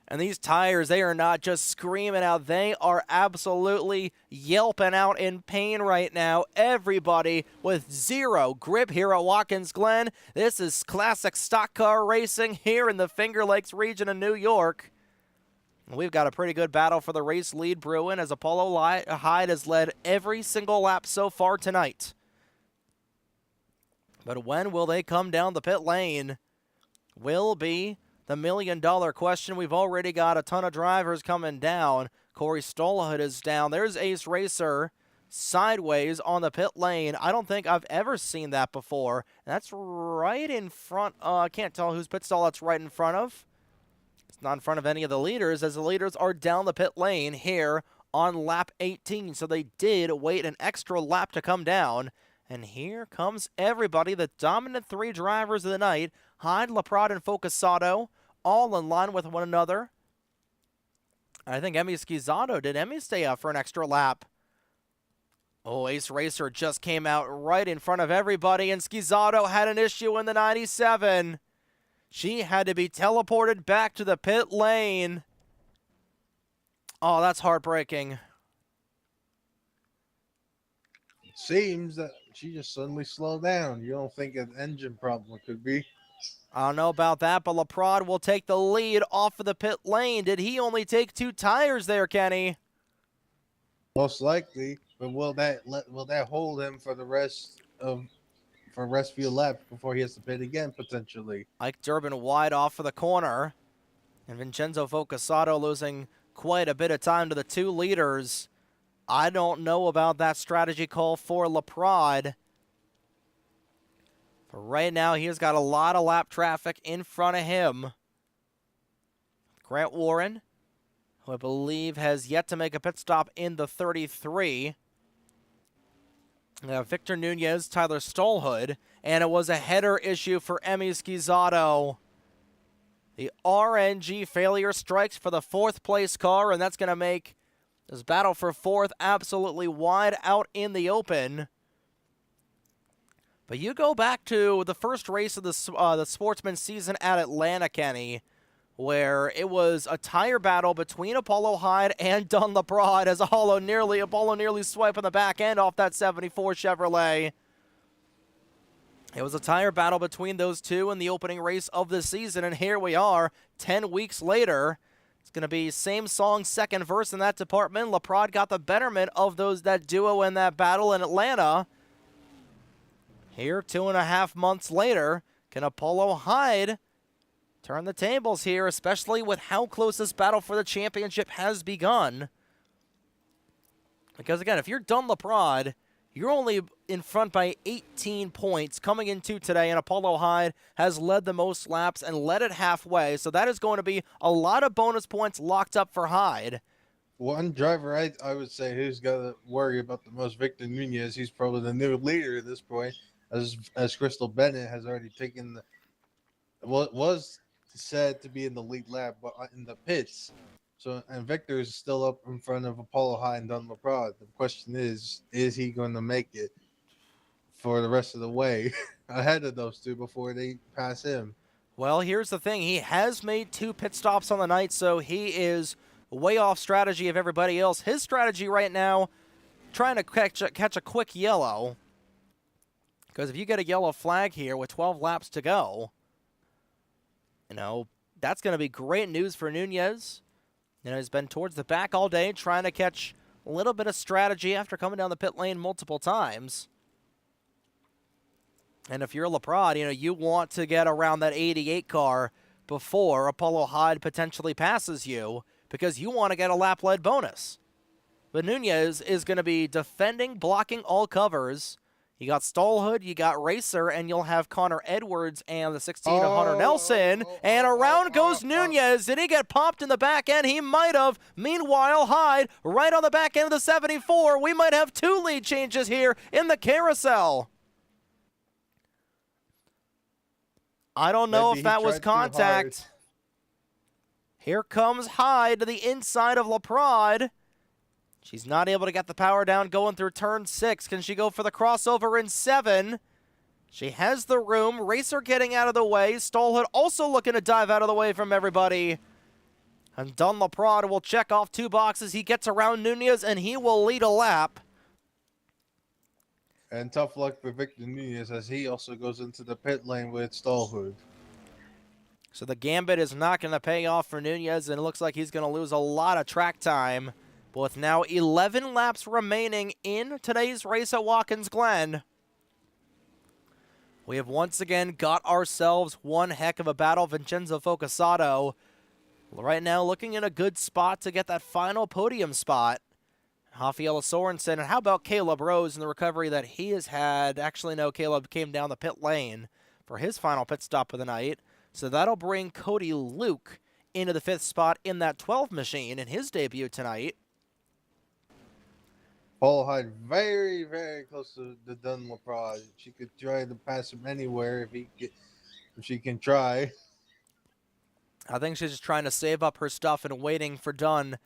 And these tires, they are not just screaming out. They are absolutely yelping out in pain right now. Everybody with zero grip here at Watkins Glen. This is classic stock car racing here in the Finger Lakes region of New York. We've got a pretty good battle for the race lead brewing as Apollo Hyde has led every single lap so far tonight. But when will they come down the pit lane? Will be the million-dollar question. We've already got a ton of drivers coming down. Corey Stolhood is down. There's Ace Racer sideways on the pit lane. I don't think I've ever seen that before. And that's right in front. I can't tell whose pit stall that's right in front of. It's not in front of any of the leaders, as the leaders are down the pit lane here on lap 18. So they did wait an extra lap to come down. And here comes everybody, the dominant three drivers of the night, Hyde, LaPrade, and Focusato, all in line with one another. I think Emmy Schizzato, did Emmy stay out for an extra lap? Oh, Ace Racer just came out right in front of everybody, and Schizzato had an issue in the 97. She had to be teleported back to the pit lane. Oh, that's heartbreaking.
It seems that she just suddenly slowed down. You don't think an engine problem could be?
I don't know about that, but LaPrade will take the lead off of the pit lane. Did he only take 2 tires there, Kenny?
Most likely, but will that hold him for the rest few laps before he has to pit again potentially?
Ike Durbin wide off for the corner, and Vincenzo Focusato losing quite a bit of time to the 2 leaders. I don't know about that strategy call for LaPrade. But right now, he has got a lot of lap traffic in front of him. Grant Warren, who I believe has yet to make a pit stop in the 33. Victor Nunez, Tyler Stolhood, and it was a header issue for Emmy Schizzato. The RNG failure strikes for the 4th place car, and that's going to make this battle for 4th absolutely wide out in the open. But you go back to the first race of the Sportsman season at Atlanta, Kenny, where it was a tire battle between Apollo Hyde and Don LaPrade as Apollo nearly swiping the back end off that 74 Chevrolet. It was a tire battle between those two in the opening race of the season, and here we are 10 weeks later. It's going to be same song, second verse in that department. LaPrade got the betterment of that duo in that battle in Atlanta. Here, 2.5 months later, can Apollo Hyde turn the tables here, especially with how close this battle for the championship has begun? Because, again, if you're Don LaPrade, you're only in front by 18 points coming into today, and Apollo Hyde has led the most laps and led it halfway. So that is going to be a lot of bonus points locked up for Hyde.
One driver I would say who's got to worry about the most, Victor Nunez. He's probably the new leader at this point, as Crystal Bennett has already taken what was said to be in the lead lap, but in the pits. So, and Victor is still up in front of Apollo Hyde and Don LaPrade. The question is he going to make it for the rest of the way ahead of those two before they pass him?
Well, here's the thing. He has made 2 pit stops on the night, so he is way off strategy of everybody else. His strategy right now, trying to catch a quick yellow. Because if you get a yellow flag here with 12 laps to go, that's going to be great news for Nunez. He's been towards the back all day, trying to catch a little bit of strategy after coming down the pit lane multiple times. And if you're LaPrade, you want to get around that 88 car before Apollo Hyde potentially passes you, because you want to get a lap-led bonus. But Nunez is going to be defending, blocking all covers. You got Stolhood, you got Racer, and you'll have Connor Edwards and the 16 of Hunter Nelson. And around goes Nunez. Did he get popped in the back end? He might have. Meanwhile, Hyde, right on the back end of the 74. We might have 2 lead changes here in the carousel. I don't know if that was contact. Here comes Hyde to the inside of LaPrade. She's not able to get the power down going through turn 6. Can she go for the crossover in 7? She has the room. Racer getting out of the way. Stallhood also looking to dive out of the way from everybody. And Don LaPrade will check off 2 boxes. He gets around Nunez, and he will lead a lap.
And tough luck for Victor Nunez as he also goes into the pit lane with Stallhood.
So the gambit is not going to pay off for Nunez, and it looks like he's going to lose a lot of track time. But with now 11 laps remaining in today's race at Watkins Glen, we have once again got ourselves one heck of a battle. Vincenzo Focasato right now looking in a good spot to get that final podium spot. Rafaela Sorensen, and how about Caleb Rose in the recovery that he has had? Actually, no, Caleb came down the pit lane for his final pit stop of the night. So that'll bring Cody Luke into the 5th spot in that 12 machine in his debut tonight.
Paul Hyde very, very close to the Dunn LaPrade. She could try to pass him anywhere if she can try.
I think she's just trying to save up her stuff and waiting for Dunn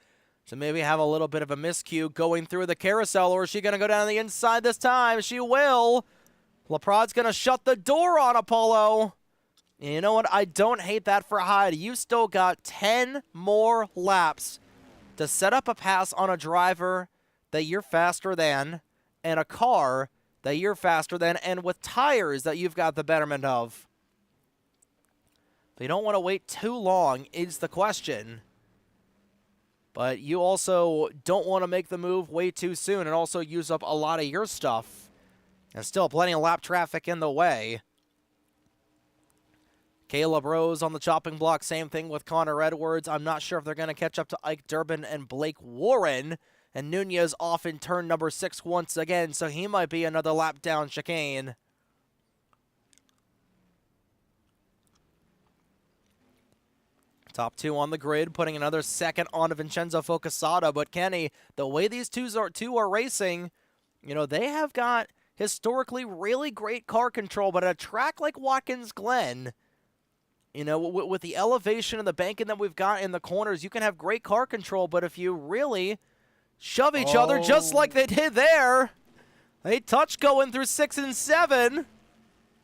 to maybe have a little bit of a miscue going through the carousel, or is she going to go down the inside this time? She will. LaPrade's going to shut the door on Apollo. And you know what? I don't hate that for Hyde. You still got 10 more laps to set up a pass on a driver that you're faster than, and a car that you're faster than, and with tires that you've got the betterment of. But you don't want to wait too long is the question. But you also don't want to make the move way too soon and also use up a lot of your stuff. And still plenty of lap traffic in the way. Caleb Rose on the chopping block, same thing with Connor Edwards. I'm not sure if they're going to catch up to Ike Durbin and Blake Warren. And Nunez off in turn number 6 once again, so he might be another lap down chicane. Top 2 on the grid, putting another second on Vincenzo Focasato. But Kenny, the way these two are racing, you know, they have got historically really great car control, but at a track like Watkins Glen, you know, with the elevation and the banking that we've got in the corners, you can have great car control, but if you really shove each other just like they did there, they touch going through 6 and 7.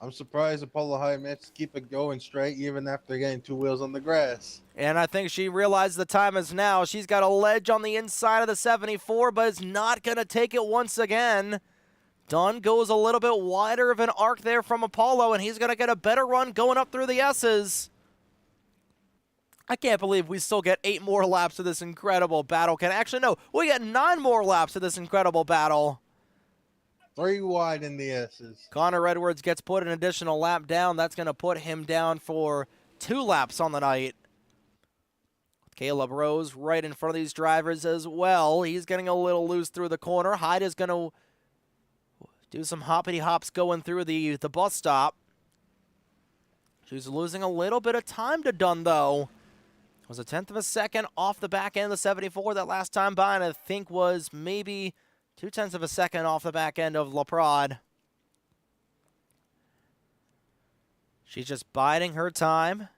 I'm surprised Apollo Hyde managed to keep it going straight even after getting 2 wheels on the grass.
And I think she realized the time is now. She's got a ledge on the inside of the 74, but is not going to take it once again. Dunn goes a little bit wider of an arc there from Apollo, and he's going to get a better run going up through the S's. I can't believe we still get 8 more laps of this incredible battle. Actually, no, we get 9 more laps of this incredible battle.
3 wide in the S's.
Connor Edwards gets put an additional lap down. That's going to put him down for 2 laps on the night. Caleb Rose right in front of these drivers as well. He's getting a little loose through the corner. Hyde is going to do some hoppity hops going through the bus stop. She's losing a little bit of time to Dunn, though. It was a 1/10 of a second off the back end of the 74 that last time by, and I think was maybe 0.2 of a second off the back end of LaPrade. She's just biding her time,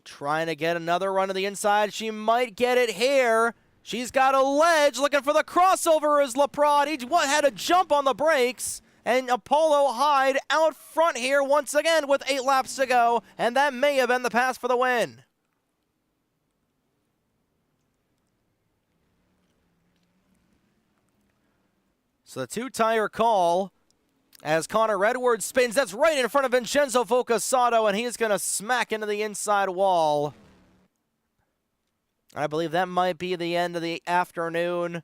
trying to get another run to the inside. She might get it here. She's got a ledge, looking for the crossover as LaPrade. He had to jump on the brakes. And Apollo Hyde out front here once again with 8 laps to go. And that may have been the pass for the win. So the 2-tire call as Connor Edwards spins. That's right in front of Vincenzo Focasato, and he's going to smack into the inside wall. I believe that might be the end of the afternoon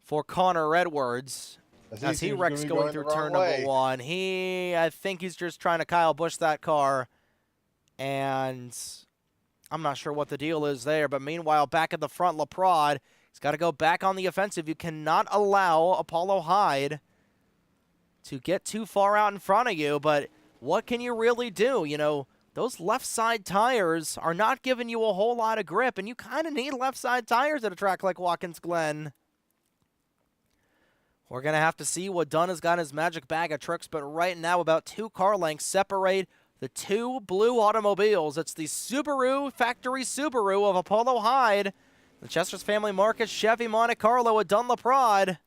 for Connor Edwards as he wrecks going through turn number 1. I think he's just trying to Kyle Busch that car, and I'm not sure what the deal is there. But meanwhile, back at the front, LaPrade, he's got to go back on the offensive. You cannot allow Apollo Hyde to get too far out in front of you, but what can you really do? You know, those left side tires are not giving you a whole lot of grip, and you kind of need left side tires at a track like Watkins Glen. We're going to have to see what Dunn has got in his magic bag of tricks, but right now about 2 car lengths separate the two blue automobiles. It's the Subaru, factory Subaru of Apollo Hyde, the Chester's Family Market Chevy Monte Carlo at Dunlop-Rod.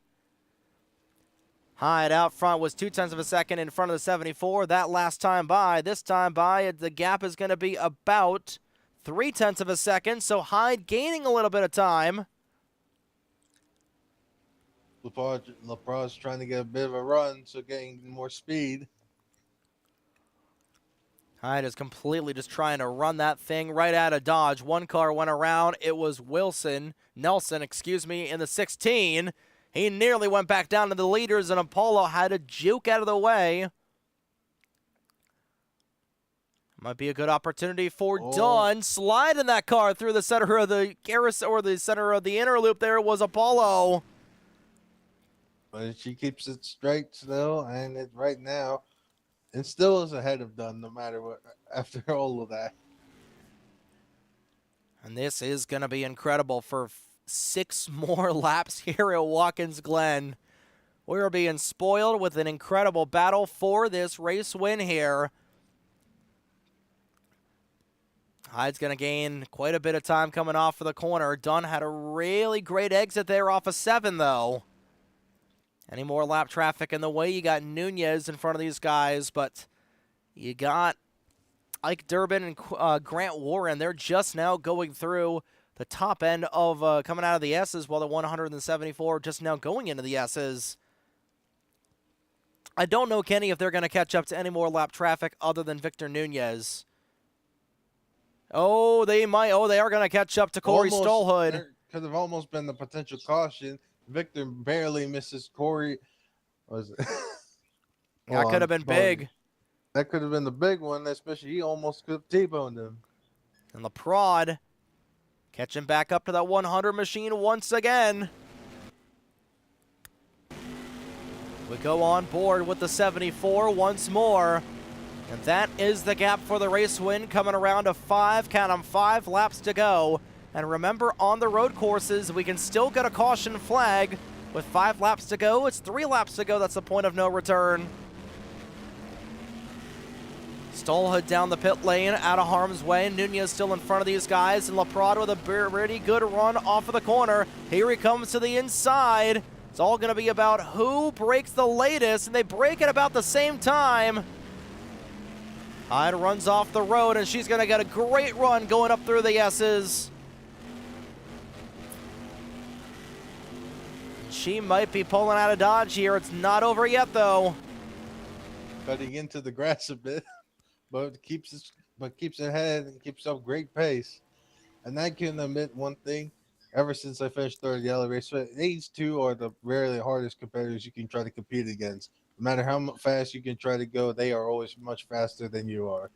Hyde out front was 0.2 of a second in front of the 74. That last time by. This time by, the gap is going to be about 0.3 of a second, so Hyde gaining a little bit of time.
LaPro's trying to get a bit of a run, so getting more speed.
Hyde is completely just trying to run that thing right out of Dodge. One car went around. It was Nelson, in the 16. He nearly went back down to the leaders, and Apollo had to juke out of the way. Might be a good opportunity for Dunn. Sliding that car through the center of the carousel, or the center of the inner loop there was Apollo.
But she keeps it straight still, and right now, it still is ahead of Dunn no matter what, after all of that.
And this is going to be incredible for 6 more laps here at Watkins Glen. We're being spoiled with an incredible battle for this race win here. Hyde's going to gain quite a bit of time coming off of the corner. Dunn had a really great exit there off of 7, though. Any more lap traffic in the way? You got Nunez in front of these guys, but you got Ike Durbin and Grant Warren. They're just now going through the top end of coming out of the S's, while the 174 just now going into the S's. I don't know, Kenny, if they're going to catch up to any more lap traffic other than Victor Nunez. Oh, they might. Oh, they are going to catch up to Corey Stolhood.
There could have almost been the potential caution. Victor barely misses Corey. Was it?
That could have been big.
That could have been the big one, especially he almost could have T-boned him.
And LaPrade catching back up to that 100 machine once again. We go on board with the 74 once more. And that is the gap for the race win, coming around to 5, count them, 5 laps to go. And remember, on the road courses, we can still get a caution flag. With 5 laps to go, it's 3 laps to go. That's the point of no return. Stolhood down the pit lane, out of harm's way. Nunez still in front of these guys, and LaPrade with a pretty good run off of the corner. Here he comes to the inside. It's all going to be about who breaks the latest, and they break at about the same time. Hyde runs off the road, and she's going to get a great run going up through the S's. She might be pulling out of Dodge here. It's not over yet, though.
Cutting into the grass a bit, but keeps it ahead and keeps up great pace. And I can admit one thing. Ever since I finished third at the LA race, these two are the rarely hardest competitors you can try to compete against. No matter how fast you can try to go, they are always much faster than you are.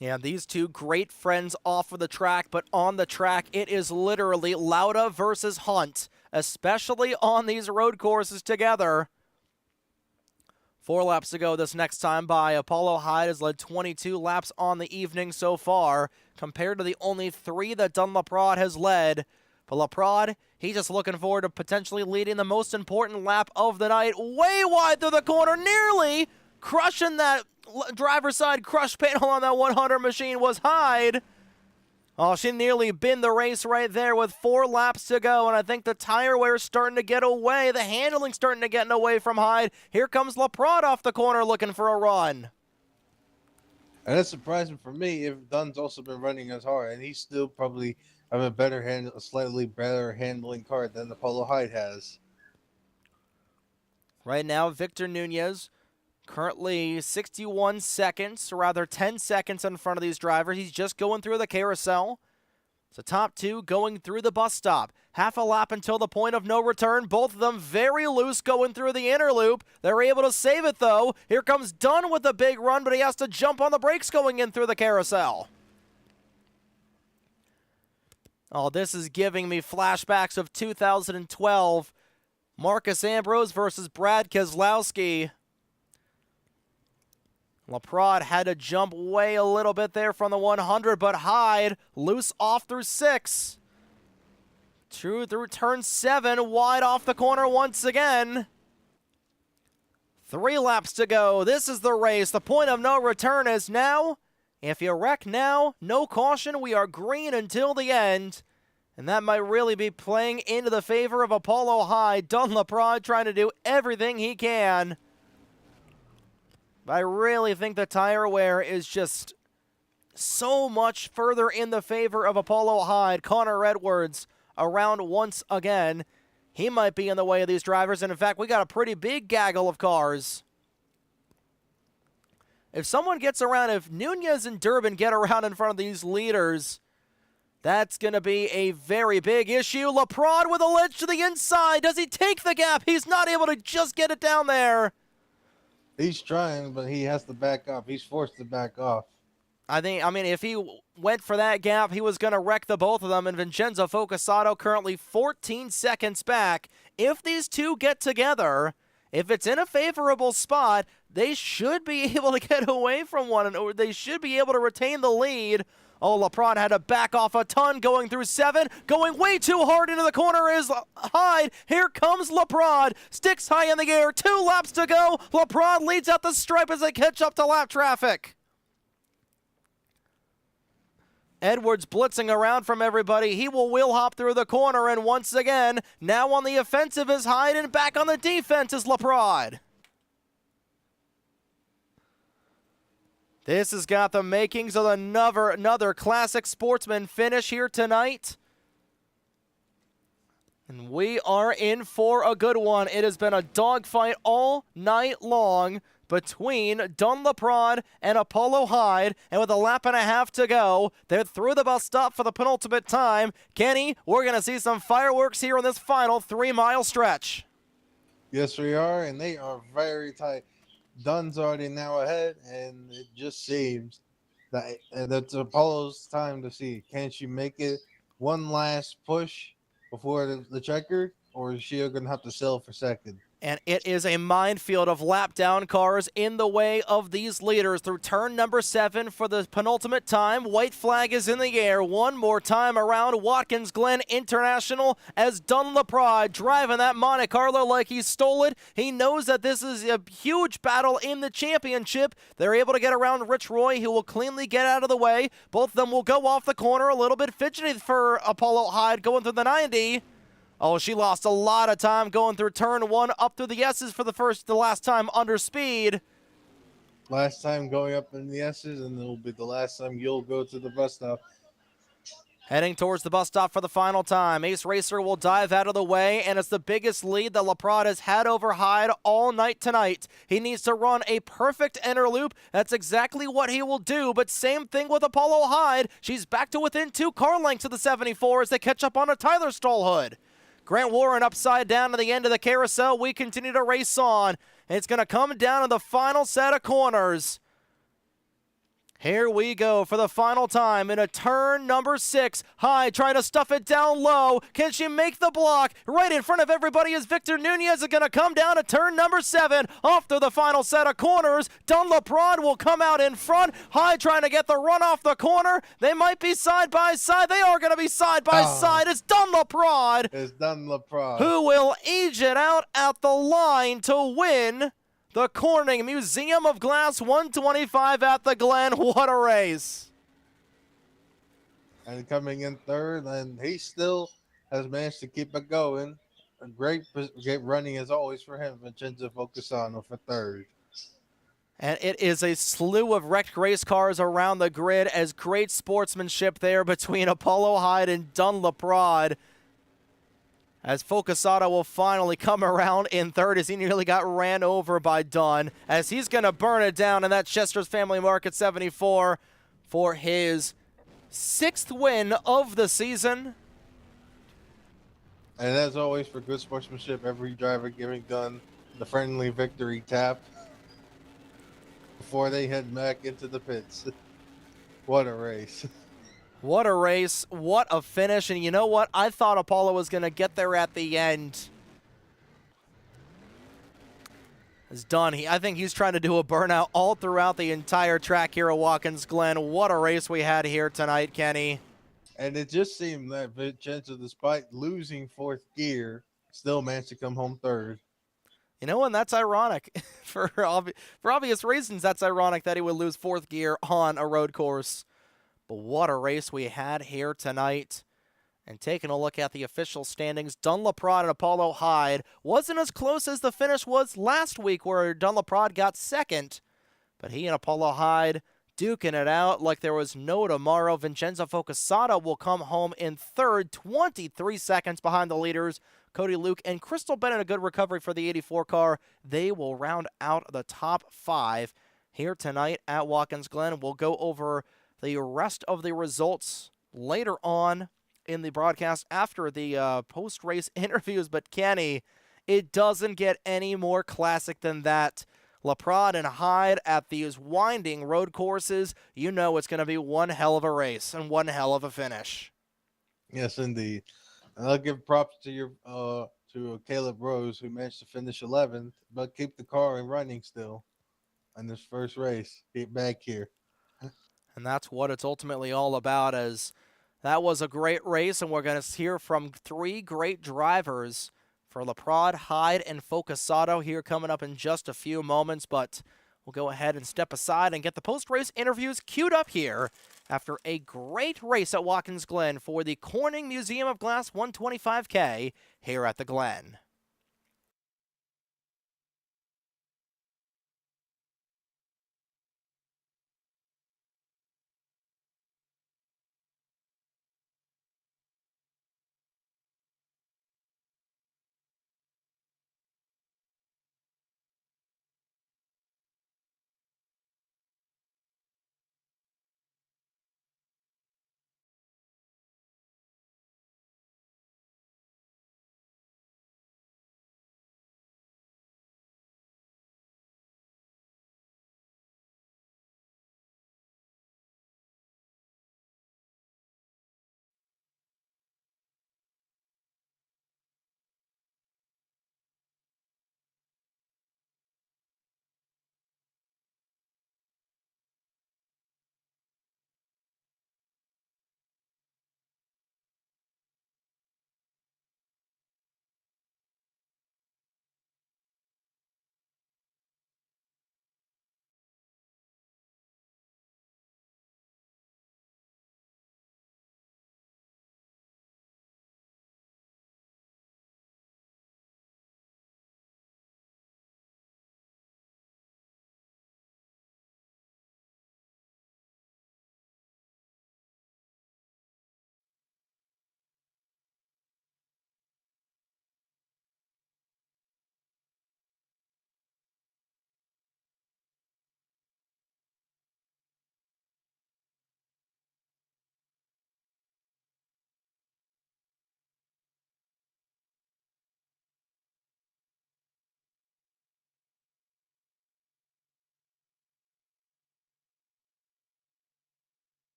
Yeah, these two great friends off of the track, but on the track, it is literally Lauda versus Hunt, especially on these road courses together. 4 laps to go this next time by. Apollo Hyde has led 22 laps on the evening so far, compared to the only 3 that Dunlop-Rod has led. But LaPrade, he's just looking forward to potentially leading the most important lap of the night. Way wide through the corner, nearly crushing that driver's side crush panel on that 100 machine was Hyde. Oh, she nearly binned the race right there with 4 laps to go, and I think the tire wear's starting to get away. The handling's starting to get away from Hyde. Here comes LaPrade off the corner looking for a run.
And that's surprising for me if Dunn's also been running as hard, and he's still probably have a slightly better handling car than Apollo Hyde has.
Right now, Victor Nunez currently 61 seconds, or rather 10 seconds in front of these drivers. He's just going through the carousel. So top 2 going through the bus stop. Half a lap until the point of no return. Both of them very loose going through the inner loop. They're able to save it, though. Here comes Dunn with a big run, but he has to jump on the brakes going in through the carousel. Oh, this is giving me flashbacks of 2012. Marcus Ambrose versus Brad Keselowski. LaPrade had to jump way a little bit there from the 100, but Hyde loose off through 6. Through turn 7, wide off the corner once again. 3 laps to go. This is the race. The point of no return is now. If you wreck now, no caution. We are green until the end. And that might really be playing into the favor of Apollo High. Dunlop trying to do everything he can. But I really think the tire wear is just so much further in the favor of Apollo Hyde. Connor Edwards around once again. He might be in the way of these drivers. And in fact, we got a pretty big gaggle of cars. If someone gets around, if Nunez and Durbin get around in front of these leaders, that's going to be a very big issue. Leprod with a ledge to the inside. Does he take the gap? He's not able to just get it down there.
He's trying, but he has to back off. He's forced to back off.
I mean, if he went for that gap, he was going to wreck the both of them. And Vincenzo Focasato currently 14 seconds back. If these two get together, if it's in a favorable spot, they should be able to get away from one another. They should be able to retain the lead. Oh, Leprod had to back off a ton going through 7. Going way too hard into the corner is Hyde. Here comes Leprod. Sticks high in the air. 2 laps to go. Leprod leads out the stripe as they catch up to lap traffic. Edwards blitzing around from everybody. He will wheel hop through the corner. And once again, now on the offensive is Hyde and back on the defense is Leprod. This has got the makings of another classic Sportsman finish here tonight. And we are in for a good one. It has been a dogfight all night long between Dunlop and Apollo Hyde. And with a lap and a half to go, they're through the bus stop for the penultimate time. Kenny, we're going to see some fireworks here in this final 3-mile stretch.
Yes, we are, and they are very tight. Dunn's already now ahead, and it just seems that it's Apollo's time to see. Can she make it one last push before the checker, or is she going to have to settle for second?
And it is a minefield of lap-down cars in the way of these leaders through turn number 7 for the penultimate time. White flag is in the air. One more time around Watkins Glen International as Dunlop driving that Monte Carlo like he stole it. He knows that this is a huge battle in the championship. They're able to get around Rich Roy, who will cleanly get out of the way. Both of them will go off the corner. A little bit fidgety for Apollo Hyde going through the 90. Oh, she lost a lot of time going through turn 1 up through the S's for the last time under speed.
Last time going up in the S's, and it'll be the last time you'll go to the bus stop.
Heading towards the bus stop for the final time. Ace Racer will dive out of the way, and it's the biggest lead that Leprod has had over Hyde all night tonight. He needs to run a perfect inner loop. That's exactly what he will do, but same thing with Apollo Hyde. She's back to within 2 car lengths of the 74 as they catch up on a Tyler Stallhood. Grant Warren upside down to the end of the carousel. We continue to race on. It's going to come down to the final set of corners. Here we go for the final time in a turn number 6. Hyde trying to stuff it down low. Can she make the block? Right in front of everybody is Victor Nunez. Is going to come down to turn number 7. Off to the final set of corners. Dunlop will come out in front. Hyde trying to get the run off the corner. They might be side by side. They are going to be side by side. It's Dunlop
It's Dunlop
who will edge it out at the line to win the Corning Museum of Glass 125 at the Glen. What a race.
And coming in third, and he still has managed to keep it going. A great running as always for him, Vincenzo Focusano for third.
And it is a slew of wrecked race cars around the grid as great sportsmanship there between Apollo Hyde and Dunlop as Focasato will finally come around in third as he nearly got ran over by Dunn, as he's going to burn it down in that Chester's Family Market 74 for his 6th win of the season.
And as always, for good sportsmanship, every driver giving Dunn the friendly victory tap before they head back into the pits. What a race.
What a race. What a finish. And you know what? I thought Apollo was going to get there at the end. It's done. I think he's trying to do a burnout all throughout the entire track here at Watkins Glen. What a race we had here tonight, Kenny.
And it just seemed that Vincenzo, despite losing 4th gear, still managed to come home third.
You know, and that's ironic. For obvious reasons, that's ironic that he would lose fourth gear on a road course. But what a race we had here tonight. And taking a look at the official standings, Dunlaprod and Apollo Hyde wasn't as close as the finish was last week where Dunlaprod got second. But he and Apollo Hyde duking it out like there was no tomorrow. Vincenzo Focasato will come home in third, 23 seconds behind the leaders. Cody Luke and Crystal Bennett, a good recovery for the 84 car. They will round out the top five here tonight at Watkins Glen. We'll go over the rest of the results later on in the broadcast after the post-race interviews. But Kenny, it doesn't get any more classic than that. Laprade and Hyde at these winding road courses, you know it's going to be one hell of a race and one hell of a finish.
Yes, indeed. And I'll give props to your to Caleb Rose, who managed to finish 11th, but keep the car in running still in this first race. Get back here.
And that's what it's ultimately all about, as that was a great race, and we're going to hear from three great drivers for Laprade, Hyde, and Focasato here coming up in just a few moments. But we'll go ahead and step aside and get the post-race interviews queued up here after a great race at Watkins Glen for the Corning Museum of Glass 125K here at the Glen.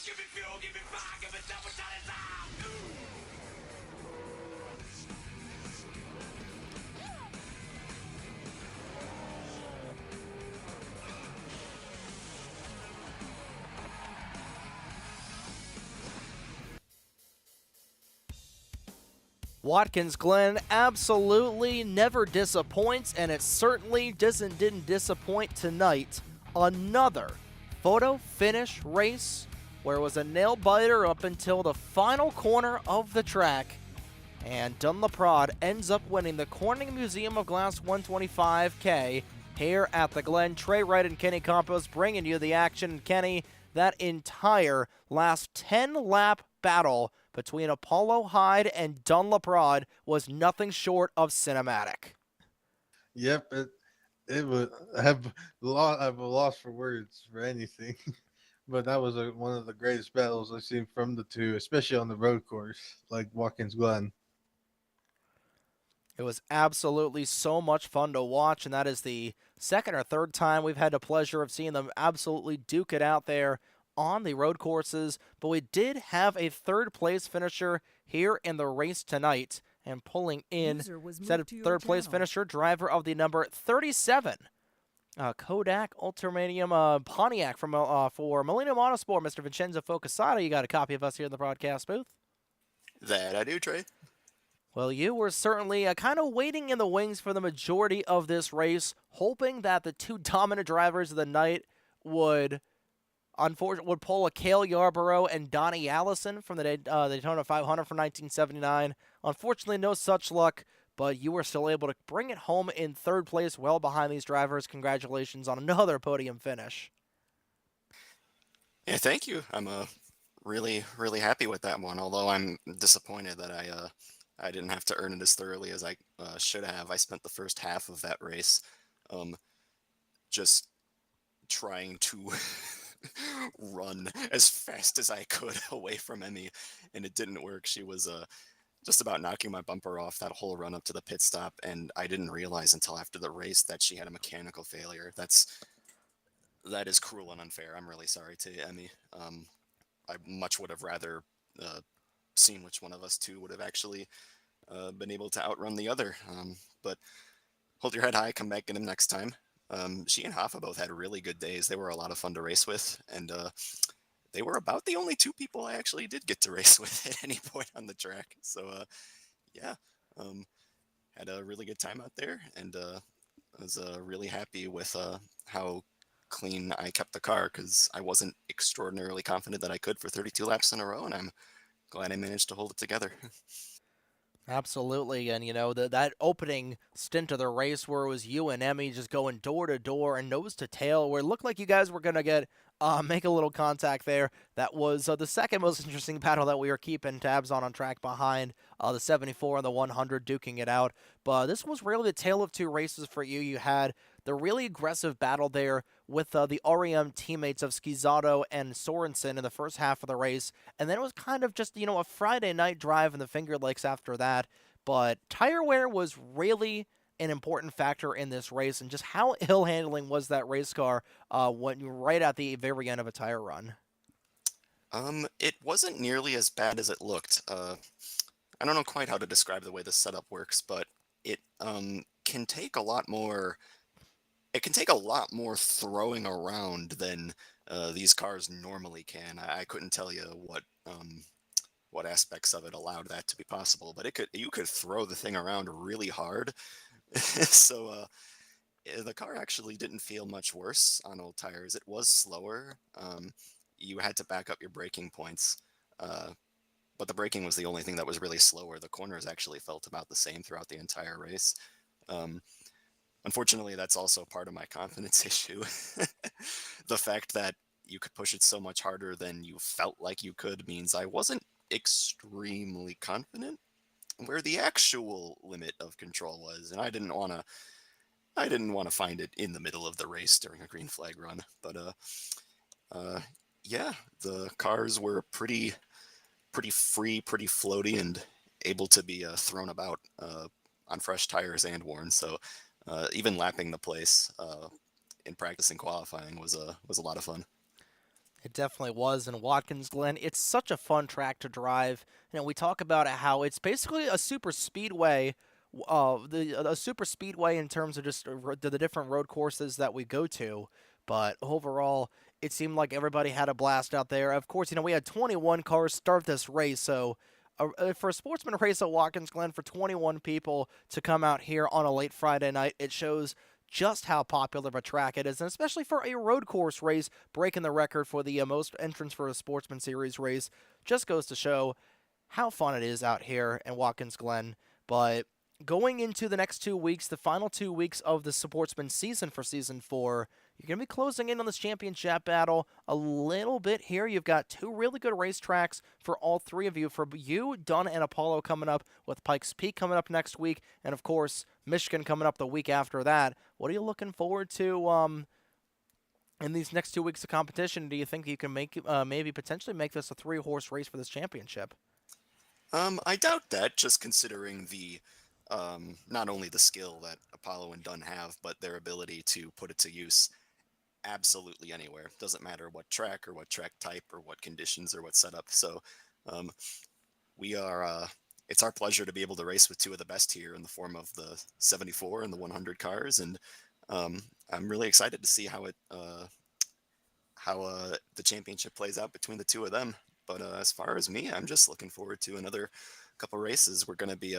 Give me fuel, give me fire, give me double shot of time.
Watkins Glen absolutely never disappoints, and it certainly didn't disappoint tonight. Another photo finish race where it was a nail biter up until the final corner of the track. And Dunlaprod ends up winning the Corning Museum of Glass 125K here at the Glen. Trey Wright and Kenny Campos bringing you the action. Kenny, that entire last 10-lap battle between Apollo Hyde and Dunlaprod was nothing short of cinematic.
Yep, it was. I've a loss for words for anything, but that was one of the greatest battles I've seen from the two, especially on the road course like Watkins Glen.
It was absolutely so much fun to watch, and that is the second or third time we've had the pleasure of seeing them absolutely duke it out there on the road courses. But we did have a third place finisher here in the race tonight, and pulling in instead of third place finisher, driver of the number 37 Kodak Ultimanium Pontiac from for Millennium Autosport, Mr. Vincenzo Focusata. You got a copy of us here in the broadcast booth?
That I do, Trey.
Well, you were certainly kind of waiting in the wings for the majority of this race, hoping that the two dominant drivers of the night would pull a Cale Yarborough and Donnie Allison from the Daytona 500 from 1979. Unfortunately, no such luck, but you were still able to bring it home in third place, well behind these drivers. Congratulations on another podium finish.
Yeah, thank you. I'm really, really happy with that one, although I'm disappointed that I didn't have to earn it as thoroughly as I should have. I spent the first half of that race just trying to run as fast as I could away from Emmy, and it didn't work. She was just about knocking my bumper off that whole run up to the pit stop, and I didn't realize until after the race that she had a mechanical failure. That is cruel and unfair. I'm really sorry to you, Emmy. I much would have rather seen which one of us two would have actually been able to outrun the other. But hold your head high, come back, get him next time. She and Hoffa both had really good days. They were a lot of fun to race with, and they were about the only two people I actually did get to race with at any point on the track. So, yeah, had a really good time out there, and was really happy with how clean I kept the car, because I wasn't extraordinarily confident that I could for 32 laps in a row, and I'm glad I managed to hold it together.
Absolutely, and that opening stint of the race where it was you and Emmy just going door to door and nose to tail, where it looked like you guys were gonna make a little contact there. That was the second most interesting battle that we were keeping tabs on track behind the 74 and the 100 duking it out. But this was really the tale of two races for you. You had the really aggressive battle there with the REM teammates of Schizato and Sorensen in the first half of the race, and then it was kind of just a Friday night drive in the Finger Lakes after that. But tire wear was really an important factor in this race, and just how ill handling was that race car when right at the very end of a tire run?
It wasn't nearly as bad as it looked. I don't know quite how to describe the way the setup works, but it can take a lot more. It can take a lot more throwing around than these cars normally can. I couldn't tell you what aspects of it allowed that to be possible, but you could throw the thing around really hard. So the car actually didn't feel much worse on old tires. It was slower. You had to back up your braking points, but the braking was the only thing that was really slower. The corners actually felt about the same throughout the entire race. Unfortunately, that's also part of my confidence issue. The fact that you could push it so much harder than you felt like you could means I wasn't extremely confident where the actual limit of control was, and I didn't want to find it in the middle of the race during a green flag run. But yeah, the cars were pretty free, pretty floaty, and able to be thrown about on fresh tires and worn. So even lapping the place in practice and qualifying was a lot of fun.
It definitely was in Watkins Glen. It's such a fun track to drive. We talk about how it's basically a super speedway, a super speedway in terms of just the different road courses that we go to. But overall, it seemed like everybody had a blast out there. Of course, we had 21 cars start this race, so for a sportsman race at Watkins Glen for 21 people to come out here on a late Friday night, it shows just how popular of a track it is, and especially for a road course race, breaking the record for the most entrants for a Sportsman Series race, just goes to show how fun it is out here in Watkins Glen. But going into the next 2 weeks, the final 2 weeks of the Sportsman season for Season 4, you're going to be closing in on this championship battle a little bit here. You've got two really good racetracks for all three of you. For you, Dunn and Apollo coming up, with Pikes Peak coming up next week, and of course, Michigan coming up the week after that. What are you looking forward to in these next 2 weeks of competition? Do you think you can maybe potentially make this a three-horse race for this championship?
I doubt that, just considering the not only the skill that Apollo and Dunn have, but their ability to put it to use absolutely anywhere. Doesn't matter what track or what track type or what conditions or what setup. So um, we are. It's our pleasure to be able to race with two of the best here in the form of the 74 and the 100 cars, and I'm really excited to see how the championship plays out between the two of them. But as far as me, I'm just looking forward to another couple races. We're going to be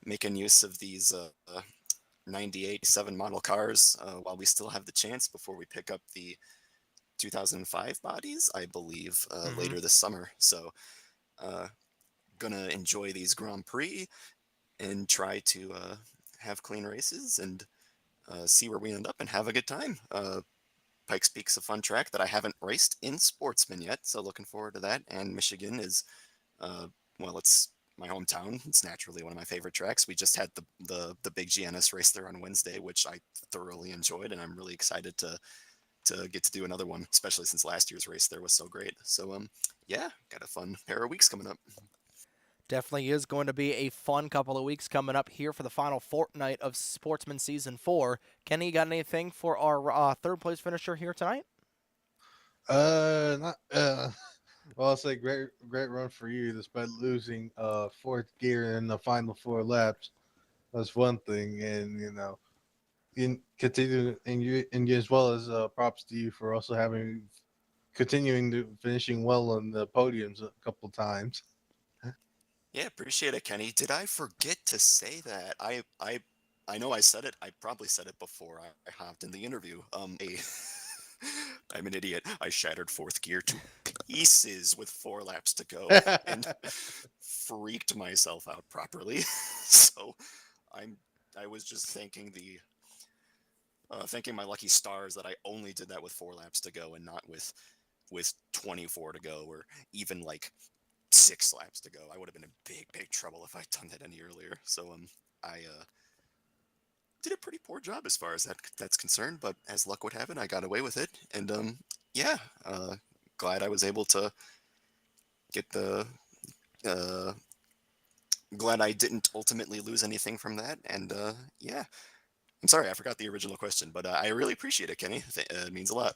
making use of these 98 7 model cars while we still have the chance before we pick up the 2005 bodies, I believe,
Mm-hmm.
later this summer. So, uh, gonna enjoy these Grand Prix and try to have clean races and see where we end up and have a good time. Pikes Peak's a fun track that I haven't raced in Sportsman yet, so looking forward to that. And Michigan is, uh, well, it's my hometown. It's naturally one of my favorite tracks. We just had the big GNS race there on Wednesday, which I thoroughly enjoyed, and I'm really excited to get to do another one, especially since last year's race there was so great. So yeah, got a fun pair of weeks coming up.
Definitely is going to be a fun couple of weeks coming up here for the final fortnight of Sportsman Season 4. Kenny, you got anything for our third place finisher here tonight?
Not Well, I'll say great run for you, despite losing fourth gear in the final four laps. That's one thing, and in continue and you as well as props to you for also having continuing to finishing well on the podiums a couple times.
Yeah, appreciate it, Kenny. Did I forget to say that? I know I said it. I probably said it before I hopped in the interview. I'm an idiot. I shattered fourth gear to pieces with 4 laps to go and freaked myself out properly. So I'm I was just thanking my lucky stars that I only did that with 4 laps to go and not with 24 to go or even like 6 laps to go. I would have been in big trouble if I'd done that any earlier. So I did a pretty poor job as far as that's concerned. But as luck would have it, I got away with it, and yeah, glad I was able to get the. Uh, glad I didn't ultimately lose anything from that, and yeah. I'm sorry, I forgot the original question, but I really appreciate it, Kenny. It means a lot.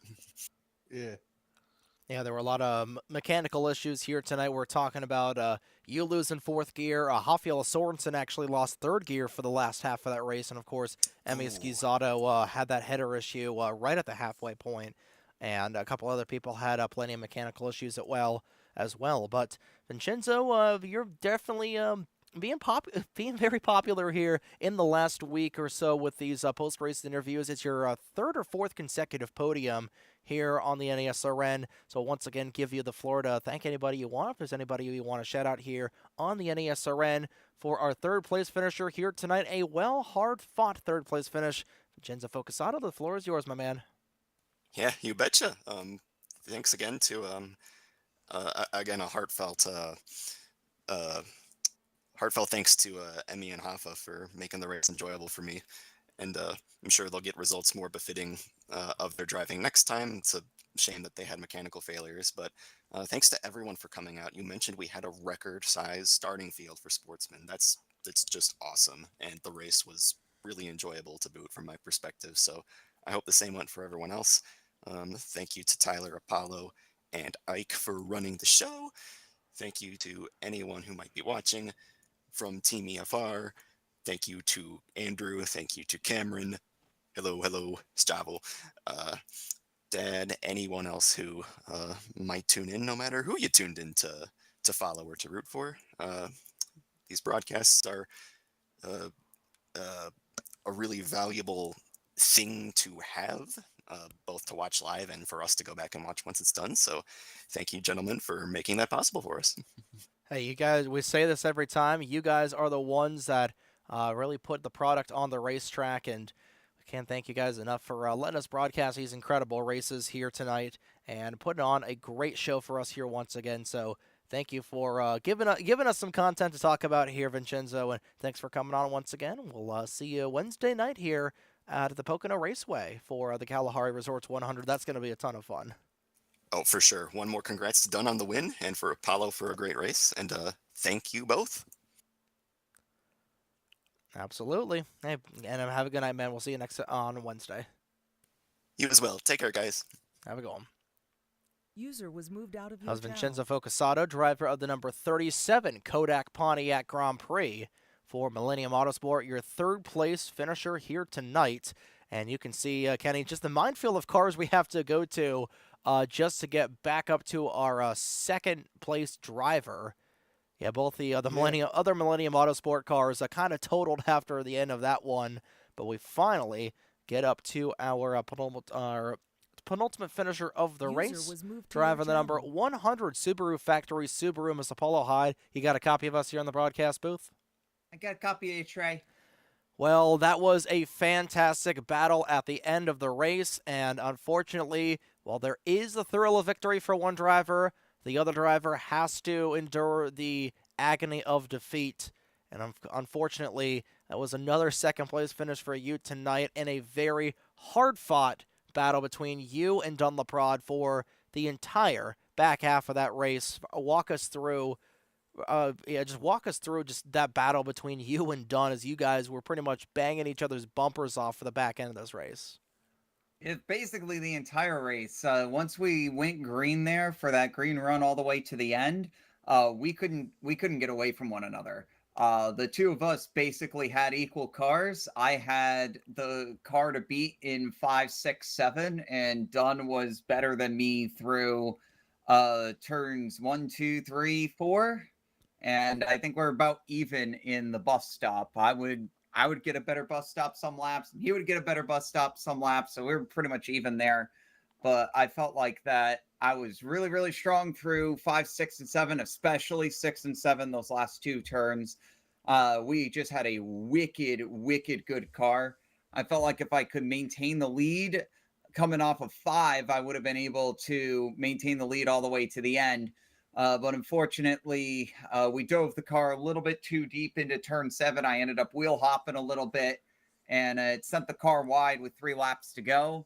Yeah.
Yeah, there were a lot of mechanical issues here tonight. We're talking about you losing fourth gear. Rafael Sorensen actually lost third gear for the last half of that race. And of course, Emi
Ooh.
Esquizato had that header issue right at the halfway point. And a couple other people had plenty of mechanical issues as well. But Vincenzo, you're definitely being very popular here in the last week or so with these post-race interviews. It's your third or fourth consecutive podium here on the NASRN. So once again, give you the floor to thank anybody you want. If there's anybody you want to shout out here on the NASRN for our third place finisher here tonight, a hard fought third place finish. Vincenzo Focusato, the floor is yours, my man.
Yeah, you betcha. Thanks again to again a uh, heartfelt thanks to Emmy and Hoffa for making the race enjoyable for me, and I'm sure they'll get results more befitting of their driving next time. It's a shame that they had mechanical failures, but thanks to everyone for coming out. You mentioned we had a record-size starting field for Sportsmen. That's just awesome, and the race was really enjoyable to boot from my perspective. So I hope the same went for everyone else. Thank you to Tyler, Apollo, and Ike for running the show. Thank you to anyone who might be watching from Team EFR. Thank you to Andrew. Thank you to Cameron. Hello, Stavo. Dad, anyone else who might tune in, no matter who you tuned in to follow or to root for. These broadcasts are uh, uh, a really valuable thing to have, both to watch live and for us to go back and watch once it's done. So thank you, gentlemen, for making that possible for us.
Hey, you guys, we say this every time. You guys are the ones that really put the product on the racetrack, and we can't thank you guys enough for letting us broadcast these incredible races here tonight and putting on a great show for us here once again. So thank you for giving us some content to talk about here, Vincenzo, and thanks for coming on once again. We'll see you Wednesday night here at the Pocono Raceway for the Kalahari Resorts 100. That's going to be a ton of fun.
Oh, for sure. One more congrats to Dunn on the win and for Apollo for a great race. And thank you both.
Absolutely. Hey, and have a good night, man. We'll see you next on Wednesday.
You as well. Take care, guys.
Have a good one.
User was moved out of your
That was Vincenzo
channel.
Focusato, driver of the number 37 Kodak Pontiac Grand Prix for Millennium Autosport, your third place finisher here tonight. And you can see, Kenny, just the minefield of cars we have to go to just to get back up to our second place driver. Yeah, both the other Millennium Autosport cars kind of totaled after the end of that one, but we finally get up to our penultimate finisher of the
User
race,
was moved to your
driving the number
channel.
100 Subaru Factory Subaru, Miss Apollo Hyde. You got a copy of us here in the broadcast booth?
I got a copy of Trey.
Well, that was a fantastic battle at the end of the race, and unfortunately, while there is the thrill of victory for one driver, the other driver has to endure the agony of defeat. And unfortunately, that was another second-place finish for you tonight in a very hard-fought battle between you and Dunlaprod for the entire back half of that race. Walk us through just that battle between you and Dunn as you guys were pretty much banging each other's bumpers off for the back end of this race.
It's basically the entire race. Once we went green there for that green run all the way to the end, we couldn't get away from one another. The two of us basically had equal cars. I had the car to beat in 5, 6, 7, and Dunn was better than me through turns 1, 2, 3, 4. And I think we're about even in the bus stop. I would get a better bus stop some laps, and he would get a better bus stop some laps. So we were pretty much even there. But I felt like that I was really, really strong through 5, 6, and 7, especially 6 and 7, those last two turns. We just had a wicked good car. I felt like if I could maintain the lead coming off of 5, I would have been able to maintain the lead all the way to the end. But unfortunately, we drove the car a little bit too deep into turn 7. I ended up wheel hopping a little bit, and it sent the car wide with 3 laps to go.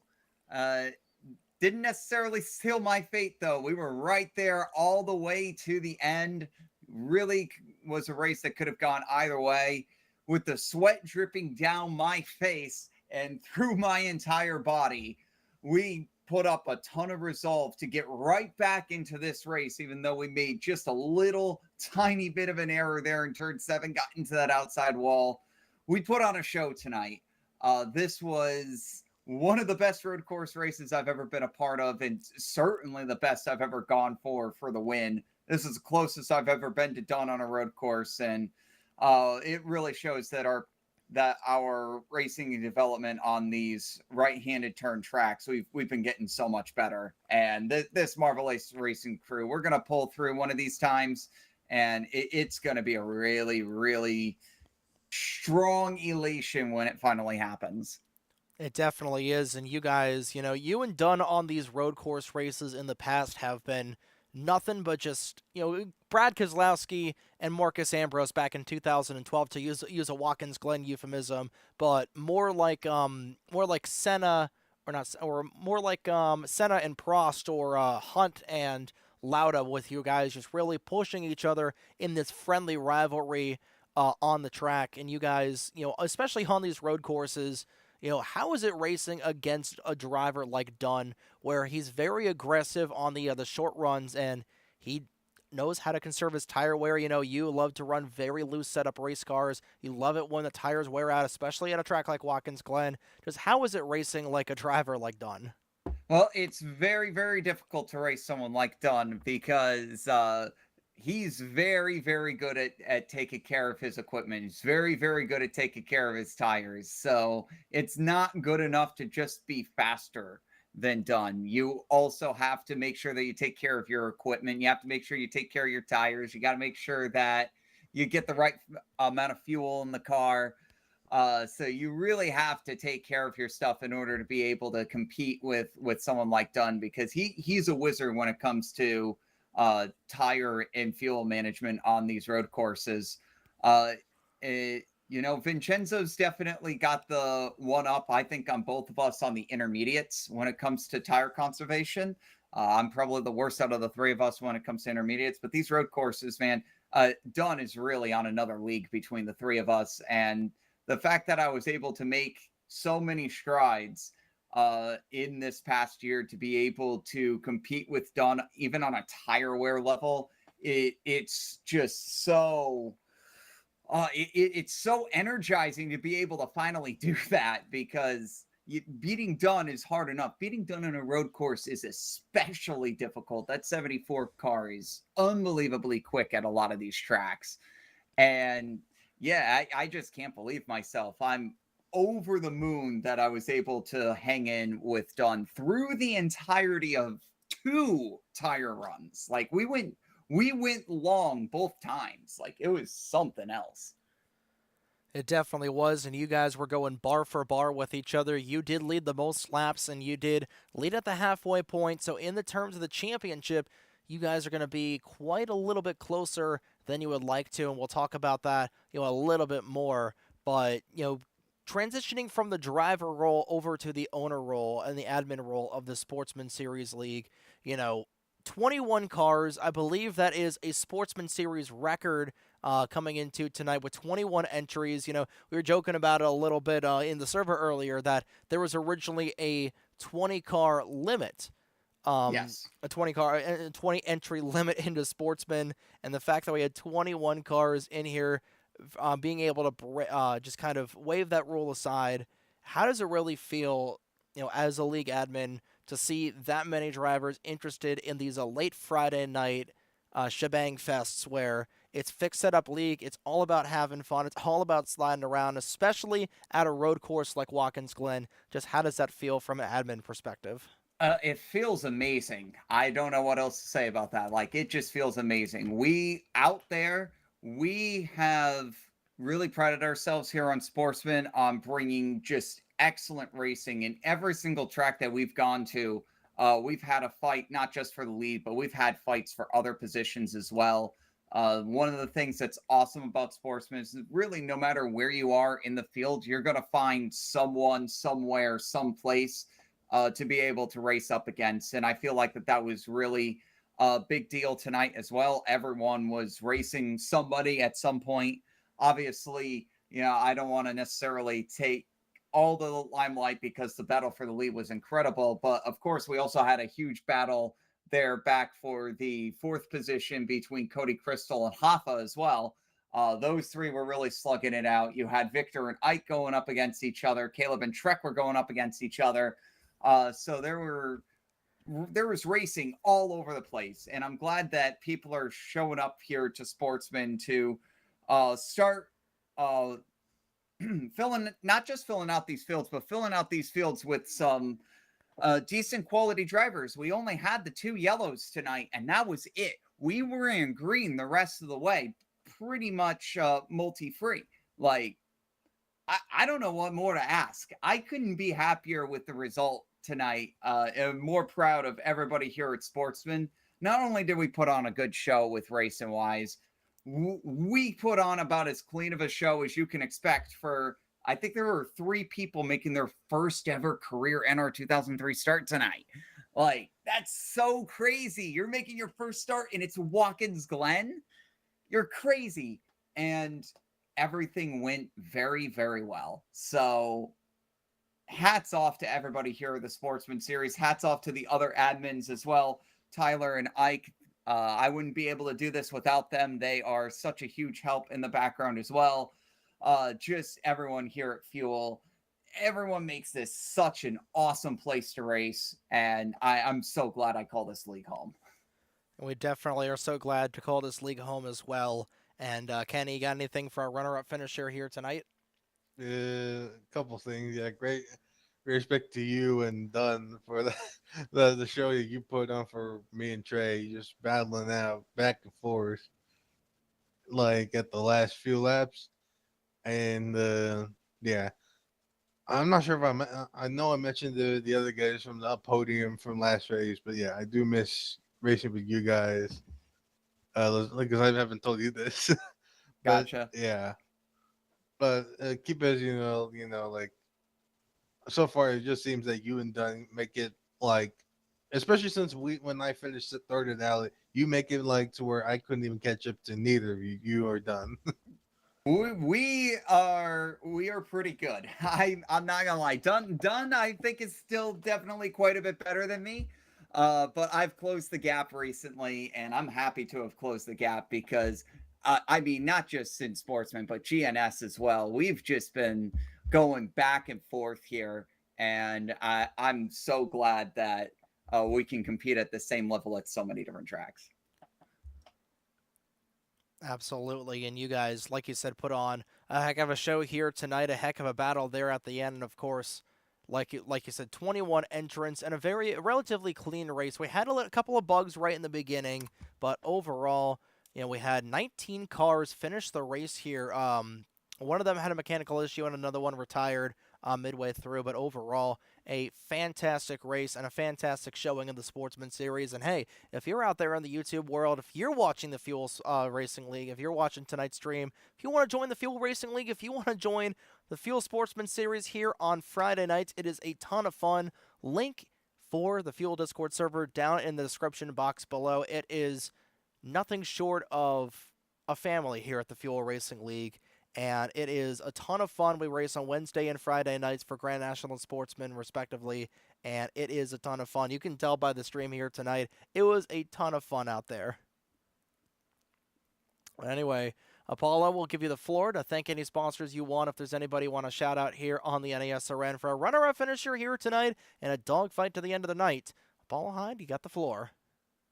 Didn't necessarily seal my fate, though. We were right there all the way to the end. Really was a race that could have gone either way. With the sweat dripping down my face and through my entire body, we put up a ton of resolve to get right back into this race, even though we made just a little tiny bit of an error there in turn 7, got into that outside wall. We put on a show tonight. This was one of the best road course races I've ever been a part of, and certainly the best I've ever gone for the win. This is the closest I've ever been to done on a road course, and it really shows that our racing and development on these right-handed turn tracks, we've been getting so much better. And this Marvelous Racing crew, we're going to pull through one of these times, and it's going to be a really, really strong elation when it finally happens.
It definitely is, and you guys, you and Dunn on these road course races in the past have been nothing but just, Brad Keselowski and Marcus Ambrose back in 2012, to use a Watkins Glen euphemism, but more like Senna, more like Senna and Prost, or Hunt and Lauda, with you guys just really pushing each other in this friendly rivalry on the track. And you guys, especially on these road courses, how is it racing against a driver like Dunn, where he's very aggressive on the short runs and he knows how to conserve his tire wear? You love to run very loose setup race cars. You love it when the tires wear out, especially at a track like Watkins Glen. Just how is it racing like a driver like Dunn?
Well, it's very, very difficult to race someone like Dunn because he's very, very good at taking care of his equipment. He's very, very good at taking care of his tires. So it's not good enough to just be faster than Dunn. You also have to make sure that you take care of your equipment. You have to make sure you take care of your tires. You got to make sure that you get the right amount of fuel in the car. So you really have to take care of your stuff in order to be able to compete with someone like Dunn, because he's a wizard when it comes to tire and fuel management on these road courses. Vincenzo's definitely got the one up, I think, on both of us on the intermediates when it comes to tire conservation. I'm probably the worst out of the three of us when it comes to intermediates, but these road courses, man, Dunn is really on another league between the three of us. And the fact that I was able to make so many strides in this past year to be able to compete with Dunn, even on a tire wear level, it's just so it's so energizing to be able to finally do that, because beating Dunn is hard enough. Beating Dunn on a road course is especially difficult. That 74 car is unbelievably quick at a lot of these tracks. And yeah, I just can't believe myself. I'm over the moon that I was able to hang in with Dunn through the entirety of 2 tire runs. Like we went long both times. Like it was something else.
It definitely was, and you guys were going bar for bar with each other. You did lead the most laps, and you did lead at the halfway point. So in the terms of the championship, you guys are going to be quite a little bit closer than you would like to, and we'll talk about that, a little bit more. But, transitioning from the driver role over to the owner role and the admin role of the Sportsman Series League, 21 cars. I believe that is a Sportsman Series record coming into tonight with 21 entries. We were joking about it a little bit in the server earlier that there was originally a 20-car limit.
Yes.
A 20 entry limit into Sportsman, and the fact that we had 21 cars in here, being able to just kind of wave that rule aside. How does it really feel, as a league admin, to see that many drivers interested in these late Friday night shebang fests where it's fixed setup league, it's all about having fun, it's all about sliding around, especially at a road course like Watkins Glen? Just how does that feel from an admin perspective?
It feels amazing. I don't know what else to say about that. Like, it just feels amazing. We have really prided ourselves here on Sportsman on bringing just excellent racing in every single track that we've gone to. We've had a fight, not just for the lead, but we've had fights for other positions as well. One of the things that's awesome about Sportsman is really no matter where you are in the field, you're going to find someone, somewhere, someplace to be able to race up against. And I feel like that was really a big deal tonight as well. Everyone was racing somebody at some point. Obviously, I don't want to necessarily take all the limelight because the battle for the lead was incredible. But of course, we also had a huge battle there back for the 4th position between Cody Crystal and Hoffa as well. Those three were really slugging it out. You had Victor and Ike going up against each other. Caleb and Trek were going up against each other. So there was racing all over the place. And I'm glad that people are showing up here to Sportsman to start not just filling out these fields, but filling out these fields with some decent quality drivers. We only had the 2 yellows tonight, and that was it. We were in green the rest of the way, pretty much multi-free. Like, I don't know what more to ask. I couldn't be happier with the result tonight. And more proud of everybody here at Sportsman. Not only did we put on a good show with Race and Wise, we put on about as clean of a show as you can expect for, I think there were 3 people making their first ever career NR2003 start tonight. Like, that's so crazy. You're making your first start and it's Watkins Glen. You're hats off to everybody here at the Sportsman Series. Hats off to the other admins as well, Tyler and Ike. I wouldn't be able to do this without them. They are such a huge help in the background as well. Just everyone here at Fuel. Everyone makes this such an awesome place to race, and I'm so glad I call this league home.
We definitely are so glad to call this league home as well. And Kenny, you got anything for our runner-up finisher here tonight?
A couple things. Yeah, great respect to you and Dunn for the show that you put on for me and Trey, just battling out back and forth, like at the last few laps. And yeah, I'm not sure if I know I mentioned the other guys from the podium from last race, but yeah, I do miss racing with you guys. Because I haven't told you this. But,
Gotcha.
yeah. But keep it, like so far it just seems that you and Dunn make it like, especially since when I finished third at Alley, you make it like to where I couldn't even catch up to neither of you or Dunn.
We are pretty good. I'm not gonna lie. Dunn I think is still definitely quite a bit better than me. But I've closed the gap recently, and I'm happy to have closed the gap because I mean, not just in Sportsman, but GNS as well. We've just been going back and forth here, and I'm so glad that we can compete at the same level at so many different tracks.
Absolutely, and you guys, like you said, put on a heck of a show here tonight, a heck of a battle there at the end, and of course, like you said, 21 entrants and a relatively clean race. We had a couple of bugs right in the beginning, but overall, we had 19 cars finish the race here. One of them had a mechanical issue and another one retired midway through, but overall, a fantastic race and a fantastic showing of the Sportsman Series. And hey, if you're out there in the YouTube world, if you're watching the Fuel Racing League, if you're watching tonight's stream, if you want to join the Fuel Racing League, if you want to join the Fuel Sportsman Series here on Friday nights, it is a ton of fun. Link for the Fuel Discord server down in the description box below. It is nothing short of a family here at the Fuel Racing League. And it is a ton of fun. We race on Wednesday and Friday nights for Grand National and Sportsman, respectively, and it is a ton of fun. You can tell by the stream here tonight, it was a ton of fun out there. Anyway, Apollo, we'll give you the floor to thank any sponsors you want. If there's anybody you want to shout out here on the NASRN for a runner-up finisher here tonight and a dogfight to the end of the night. Apollo Hyde, you got the floor.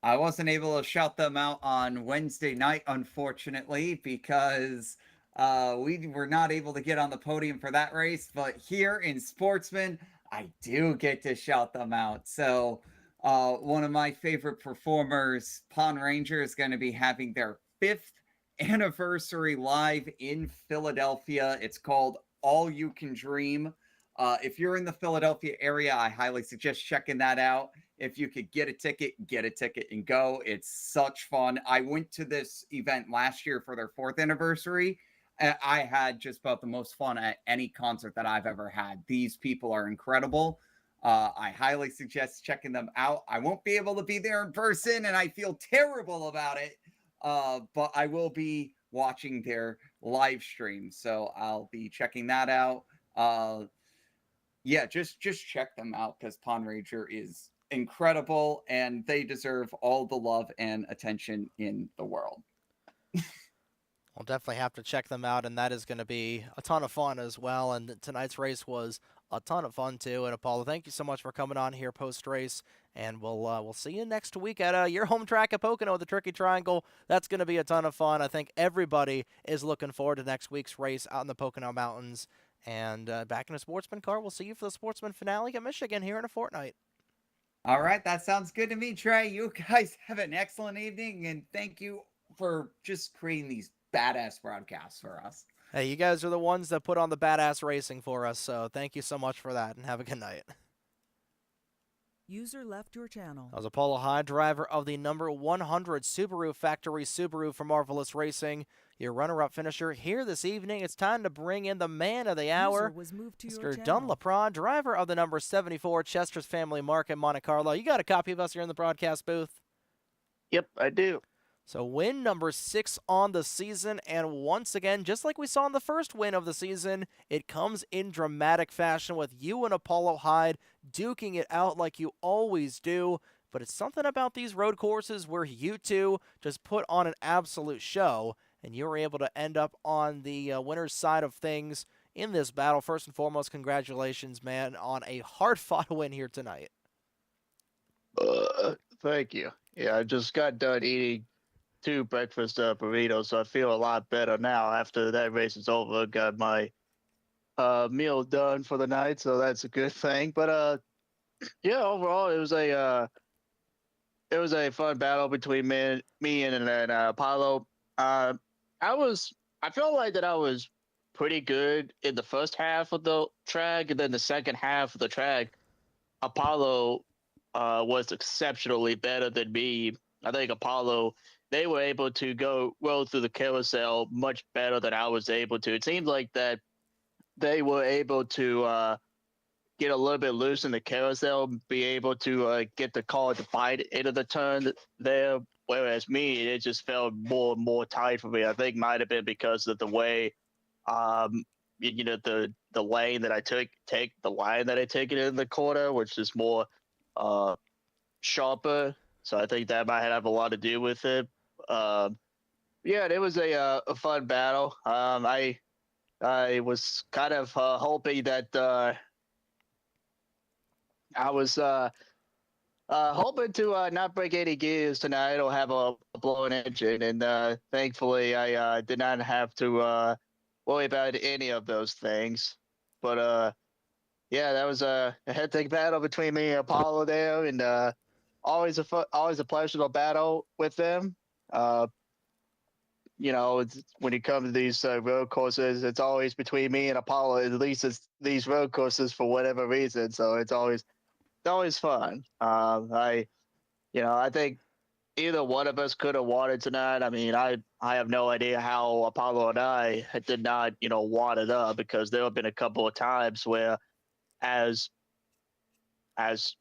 I wasn't able to shout them out on Wednesday night, unfortunately, because we were not able to get on the podium for that race, but here in Sportsman, I do get to shout them out. So one of my favorite performers, Pond Ranger, is going to be having their 5th anniversary live in Philadelphia. It's called All You Can Dream. If you're in the Philadelphia area, I highly suggest checking that out. If you could get a ticket and go. It's such fun. I went to this event last year for their 4th anniversary. I had just about the most fun at any concert that I've ever had. These people are incredible. I highly suggest checking them out. I won't be able to be there in person, and I feel terrible about it. But I will be watching their live stream, so I'll be checking that out. Yeah, just check them out because Pond Ranger is incredible, and they deserve all the love and attention in the world.
We'll definitely have to check them out, and that is going to be a ton of fun as well. And tonight's race was a ton of fun too. And Apollo, thank you so much for coming on here post-race, and we'll see you next week at your home track at Pocono, the Tricky Triangle. That's going to be a ton of fun. I think everybody is looking forward to next week's race out in the Pocono Mountains. And back in a Sportsman car, we'll see you for the Sportsman finale at Michigan here in a fortnight.
All right, that sounds good to me, Trey. You guys have an excellent evening, and thank you for just creating these badass broadcasts for us.
Hey, you guys are the ones that put on the badass racing for us, so thank you so much for that, and have a good night.
User left your channel.
That was Apollo Hyde, driver of the number 100 Subaru Factory Subaru for Marvelous Racing. Your runner-up finisher here this evening. It's time to bring in the man of the hour,
User was moved to your
Mr.
channel.
Dunn LaPrade, driver of the number 74 Chester's Family Market Monte Carlo. You got a copy of us here in the broadcast booth?
Yep, I do.
So win number 6 on the season, and once again, just like we saw in the first win of the season, it comes in dramatic fashion with you and Apollo Hyde duking it out like you always do. But it's something about these road courses where you two just put on an absolute show, and you were able to end up on the winner's side of things in this battle. First and foremost, congratulations, man, on a hard-fought win here tonight.
Thank you. Yeah, I just got done eating 2 breakfast burritos, so I feel a lot better now after that race is over. Got my meal done for the night, so that's a good thing. But yeah, overall it was a fun battle between me and Apollo. Uh, I felt like that I was pretty good in the first half of the track, and then the second half of the track, Apollo was exceptionally better than me. I think Apollo, they were able to roll through the carousel much better than I was able to. It seemed like that they were able to get a little bit loose in the carousel, be able to get the car to bite into the turn there. Whereas me, it just felt more and more tight for me. I think might have been because of the way, the lane that I take the line that I take it in the corner, which is more sharper. So I think that might have a lot to do with it. Yeah, it was a fun battle. I was kind of hoping that I was hoping to not break any gears tonight or have a blown engine, and thankfully I did not have to worry about any of those things. But yeah, that was a hectic battle between me and Apollo there, and always a pleasure to battle with them. When it comes to these road courses, it's always between me and Apollo. At least it's these road courses for whatever reason. So it's always fun. I think either one of us could have won it tonight. I mean, I have no idea how Apollo and I did not, wad it up, because there have been a couple of times where as as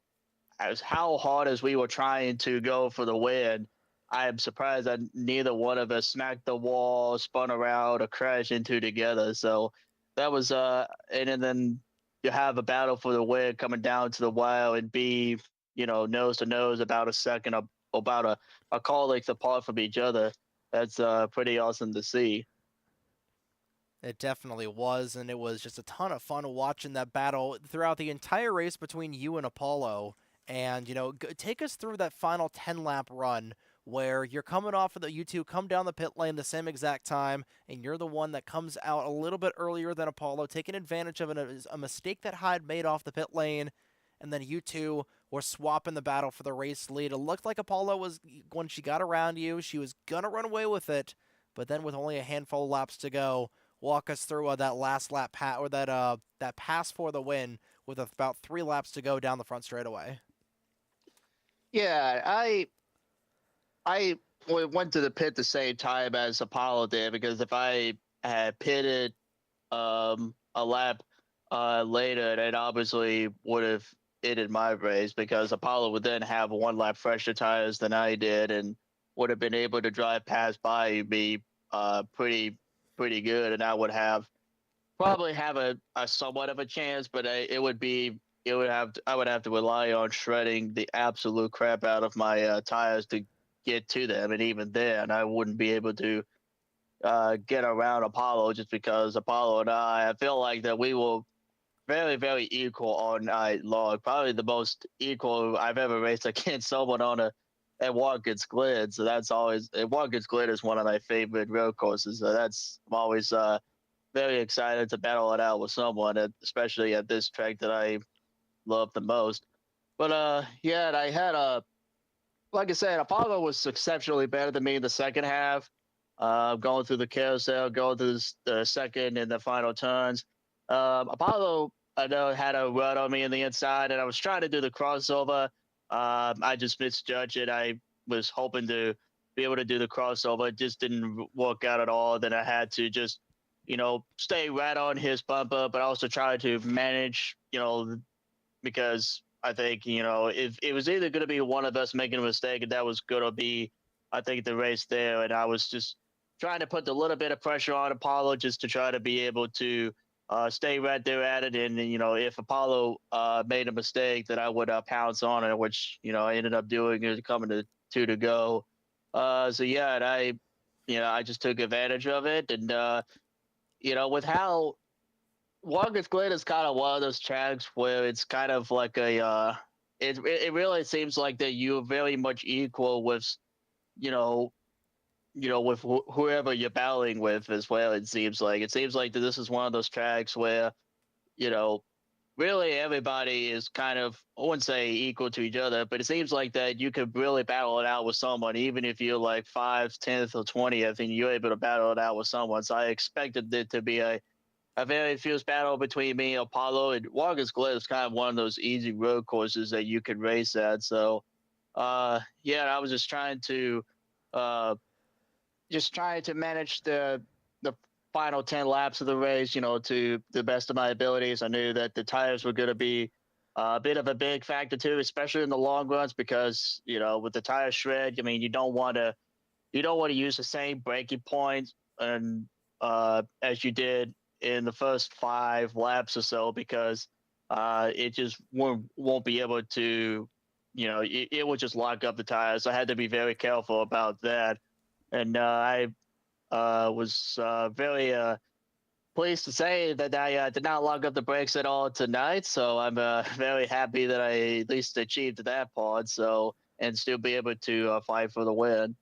how hard as we were trying to go for the win, I am surprised that neither one of us smacked the wall, spun around, or crashed into together. So that was and then you have a battle for the win coming down to the wire and be, nose to nose about a second, about a call length apart from each other. That's pretty awesome to see.
It definitely was, and it was just a ton of fun watching that battle throughout the entire race between you and Apollo. And, take us through that final 10-lap run where you're coming off of you two come down the pit lane the same exact time, and you're the one that comes out a little bit earlier than Apollo, taking advantage of a mistake that Hyde made off the pit lane, and then you two were swapping the battle for the race lead. It looked like Apollo was, when she got around you, she was going to run away with it, but then with only a handful of laps to go, walk us through that last lap or that pass for the win with about 3 laps to go down the front straightaway.
Yeah, I went to the pit the same time as Apollo did, because if I had pitted a lap later, that obviously would have ended my race, because Apollo would then have 1 lap fresher tires than I did and would have been able to drive past by me pretty good, and I would probably have a somewhat of a chance, but I would have to rely on shredding the absolute crap out of my tires to get to them, and even then I wouldn't be able to get around Apollo, just because Apollo and I feel like that we were very, very equal all night long. Probably the most equal I've ever raced against someone at Watkins Glen. So that's always, Watkins Glen is one of my favorite road courses. So I'm always very excited to battle it out with someone, especially at this track that I love the most. But yeah, I had like I said, Apollo was exceptionally better than me in the second half. Going through the carousel, going through the second and the final turns. Apollo, I know, had a run on me in the inside, and I was trying to do the crossover. I just misjudged it. I was hoping to be able to do the crossover. It just didn't work out at all. Then I had to just, stay right on his bumper, but also try to manage, because I think, if it was either going to be one of us making a mistake, and that was going to be I think the race there, and I was just trying to put a little bit of pressure on Apollo just to try to be able to stay right there at it. And if Apollo made a mistake, that I would pounce on it, which I ended up doing it coming to two to go. So yeah, and I just took advantage of it, and with how Watkins Glen is kind of one of those tracks where it's kind of like it really seems like that you're very much equal with you know with whoever you're battling with as well. It seems like that this is one of those tracks where you know really everybody is kind of, I wouldn't say equal to each other, but it seems like that you could really battle it out with someone, even if you're like 5th, 10th, or 20th, and you're able to battle it out with someone. So I expected it to be a very fierce battle between me and Apollo. And Watkins Glen is kind of one of those easy road courses that you could race at. So, yeah, I was uh, just trying to manage the final 10 laps of the race, to the best of my abilities. I knew that the tires were going to be a bit of a big factor too, especially in the long runs, because with the tire shred, I mean, you don't want to use the same braking points and as you did in the first 5 laps or so, because it just won't be able to, it will just lock up the tires. So I had to be very careful about that, and I was very pleased to say that I did not lock up the brakes at all tonight. So I'm very happy that I at least achieved that part. So and still be able to fight for the win.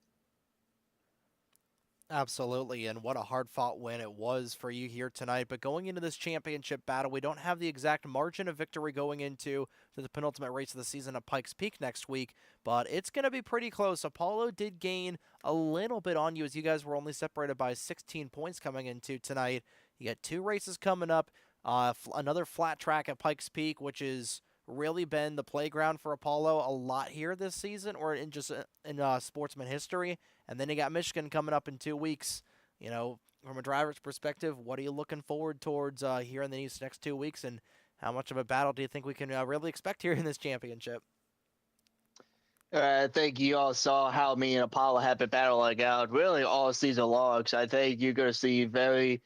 Absolutely, and what a hard-fought win it was for you here tonight. But going into this championship battle, we don't have the exact margin of victory going into the penultimate race of the season at Pikes Peak next week, but it's going to be pretty close. Apollo did gain a little bit on you, as you guys were only separated by 16 points coming into tonight. You got 2 races coming up, another flat track at Pikes Peak, which is really been the playground for Apollo a lot here this season, or in Sportsman history. And then you got Michigan coming up in 2 weeks. From a driver's perspective, what are you looking forward towards here in these next 2 weeks, and how much of a battle do you think we can really expect here in this championship?
I think you all saw how me and Apollo have been battling out really all season long. So I think you're going to see very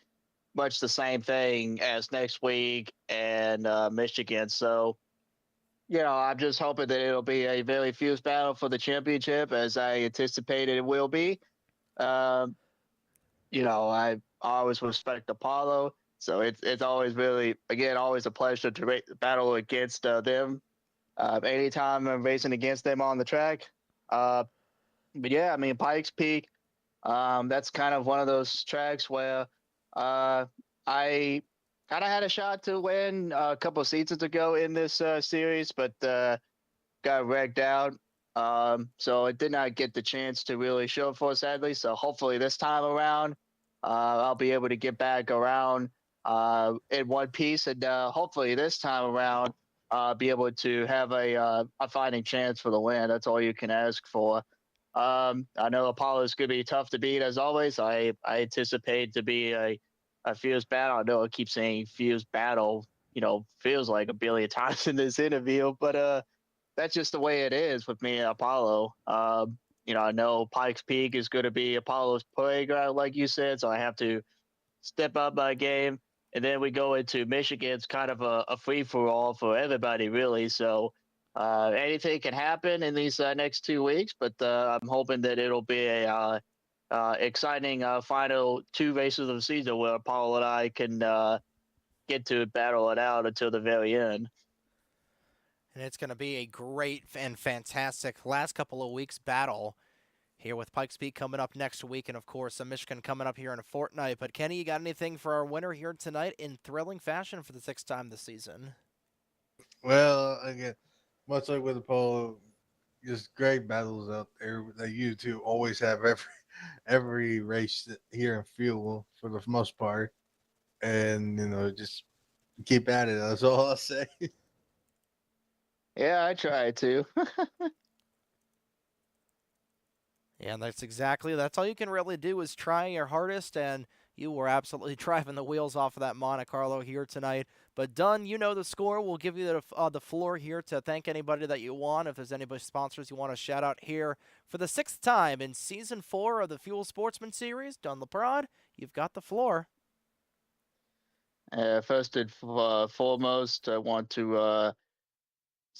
much the same thing as next week and Michigan. So, I'm just hoping that it'll be a very fierce battle for the championship, as I anticipated it will be. Um, I always respect Apollo, so it's always really, again, always a pleasure to battle against them. Anytime I'm racing against them on the track. But yeah, I mean, Pikes Peak, that's kind of one of those tracks where I kind of had a shot to win a couple of seasons ago in this series, but got wrecked out. So I did not get the chance to really show for it, sadly. So hopefully this time around, I'll be able to get back around in one piece, and hopefully this time around, be able to have a fighting chance for the win. That's all you can ask for. I know Apollo's going to be tough to beat as always. I anticipate to be a fierce battle. I know I keep saying fierce battle, feels like a billion times in this interview, but that's just the way it is with me and Apollo. I know Pikes Peak is going to be Apollo's playground, like you said, so I have to step up my game. And then we go into Michigan. It's kind of a free for all for everybody, really. So anything can happen in these next 2 weeks, but I'm hoping that it'll be a exciting final 2 races of the season where Apollo and I can get to battle it out until the very end.
And it's going to be a great and fantastic last couple of weeks battle here with Pikes Peak coming up next week, and of course Michigan coming up here in a fortnight. But Kenny, you got anything for our winner here tonight in thrilling fashion for the 6th time this season?
Well, again, much like with Apollo, just great battles out there that you two always have every race here in Fuel for the most part, and just keep at it. That's all I'll say.
Yeah, I try to.
Yeah, that's all you can really do is try your hardest, and You were absolutely driving the wheels off of that Monte Carlo here tonight. But Dunn, you know the score. We'll give you the floor here to thank anybody that you want. If there's any sponsors you want to shout out here for the 6th time in Season 4 of the Fuel Sportsman Series, Dunn LaPrade, you've got the floor.
First and foremost, I want to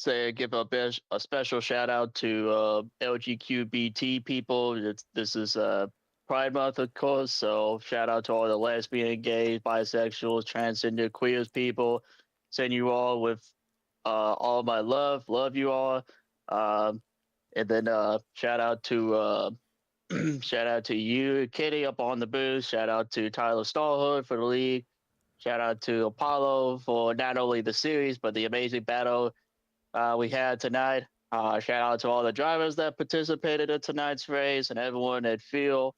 give a special shout out to LGQBT people. This is Pride Month, of course, so shout out to all the lesbian, gay, bisexuals, transgender, queers people. Send you all with all my love. Love you all. And then shout out to shout out to you, Kitty, up on the booth. Shout out to Tyler Stallhood for the league. Shout out to Apollo for not only the series but the amazing battle we had tonight. Shout out to all the drivers that participated in tonight's race and everyone at field.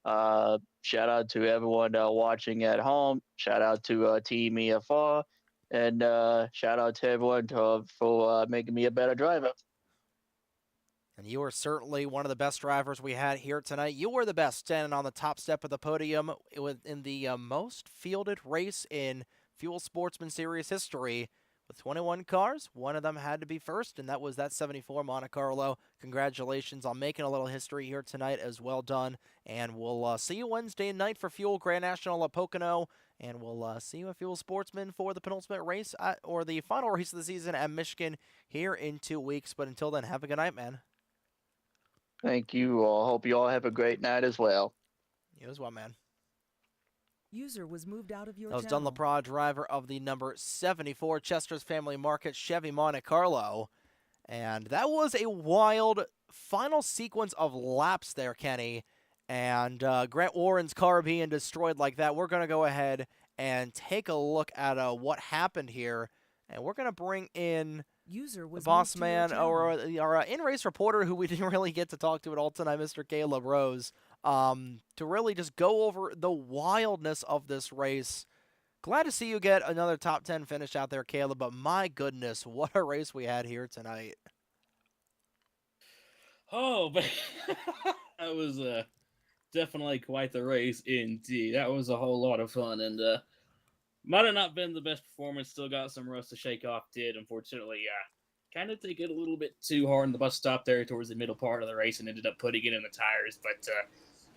Shout out to everyone watching at home. Shout out to Team EFR. And shout out to everyone for making me a better driver.
And you were certainly one of the best drivers we had here tonight. You were the best, standing on the top step of the podium in the most fielded race in Fuel Sportsman Series history. With 21 cars, one of them had to be first, and that was that 74 Monte Carlo. Congratulations on making a little history here tonight as well done. And we'll see you Wednesday night for Fuel Grand National at Pocono. And we'll see you at Fuel Sportsman for the penultimate race or the final race of the season at Michigan here in 2 weeks. But until then, have a good night, man.
Thank you all. Hope you all have a great night as well.
You as well, man.
User was moved out of your
That was
channel.
Dunn LaPrade, driver of the number 74 Chester's Family Market Chevy Monte Carlo. And that was a wild final sequence of laps there, Kenny. And Grant Warren's car being destroyed like that. We're going to go ahead and take a look at what happened here. And we're going to bring in
User was
the boss
moved to your
man, or
channel.
our in-race reporter, who we didn't really get to talk to at all tonight, Mr. Caleb Rose, to really just go over the wildness of this race. Glad to see you get another top 10 finish out there, Caleb, but my goodness, what a race we had here tonight.
Oh, but that was definitely quite the race indeed. That was a whole lot of fun, and might have not been the best performance. Still got some rust to shake off. Did, unfortunately, kind of take it a little bit too hard in the bus stop there towards the middle part of the race and ended up putting it in the tires, but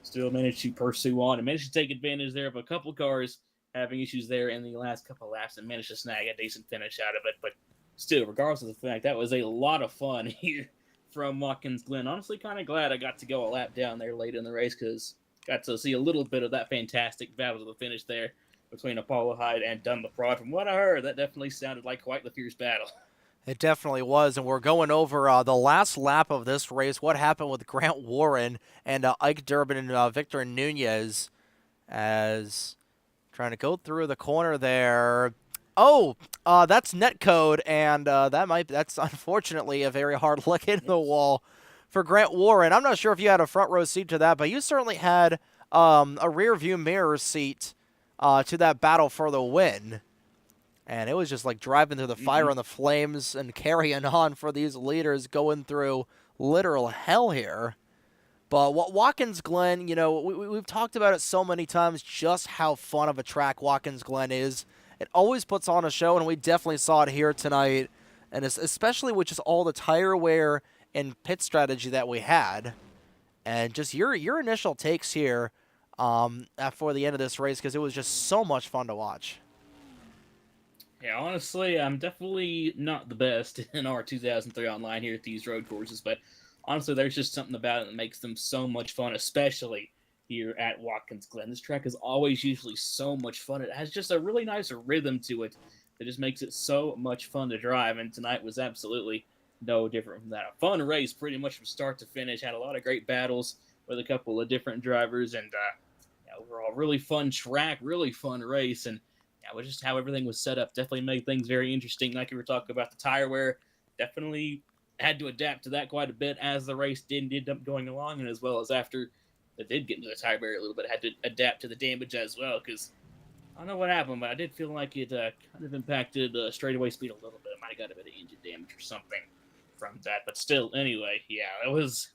still managed to pursue on and managed to take advantage there of a couple cars having issues there in the last couple laps and managed to snag a decent finish out of it. But still, regardless of the fact, that was a lot of fun here from Watkins Glen. Honestly, kind of glad I got to go a lap down there late in the race because got to see a little bit of that fantastic battle to the finish there between Apollo Hyde and Dunn LaPrade. From what I heard, that definitely sounded like quite the fierce battle.
It definitely was, and we're going over the last lap of this race, what happened with Grant Warren and Ike Durbin and Victor Nunez as trying to go through the corner there. Oh, that's netcode, and that's unfortunately a very hard look into the wall for Grant Warren. I'm not sure if you had a front row seat to that, but you certainly had a rear view mirror seat to that battle for the win. And it was just like driving through the fire and the flames and carrying on for these leaders going through literal hell here. But what Watkins Glen, you know, we've talked about it so many times, just how fun of a track Watkins Glen is. It always puts on a show, and we definitely saw it here tonight. And especially with just all the tire wear and pit strategy that we had. And just your initial takes here for the end of this race, because it was just so much fun to watch.
Yeah, honestly, I'm definitely not the best in our 2003 online here at these road courses, but honestly, there's just something about it that makes them so much fun, especially here at Watkins Glen. This track is always usually so much fun. It has just a really nice rhythm to it that just makes it so much fun to drive, and tonight was absolutely no different from that. A fun race pretty much from start to finish. Had a lot of great battles with a couple of different drivers, and overall really fun track, really fun race, and was just how everything was set up. Definitely made things very interesting. Like we were talking about the tire wear, definitely had to adapt to that quite a bit as the race did end up going along, and as well as after they did get into the tire wear a little bit, had to adapt to the damage as well, because I don't know what happened, but I did feel like it kind of impacted straightaway speed a little bit. It might have got a bit of engine damage or something from that, but still, anyway, yeah, it was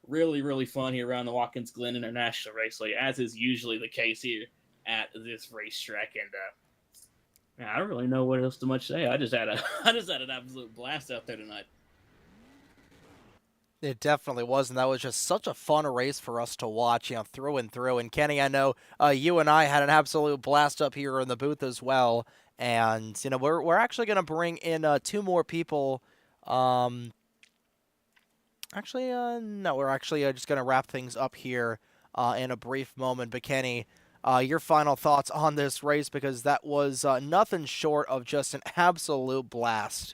really, really fun here around the Watkins Glen International Raceway, as is usually the case here at this racetrack, and I don't really know what else to much say. I just had a I just had an absolute blast out there tonight.
It definitely was, and that was just such a fun race for us to watch, through and through. And Kenny, I know you and I had an absolute blast up here in the booth as well. And we're actually going to bring in two more people. No, we're actually just going to wrap things up here in a brief moment. But Kenny, your final thoughts on this race, because that was nothing short of just an absolute blast.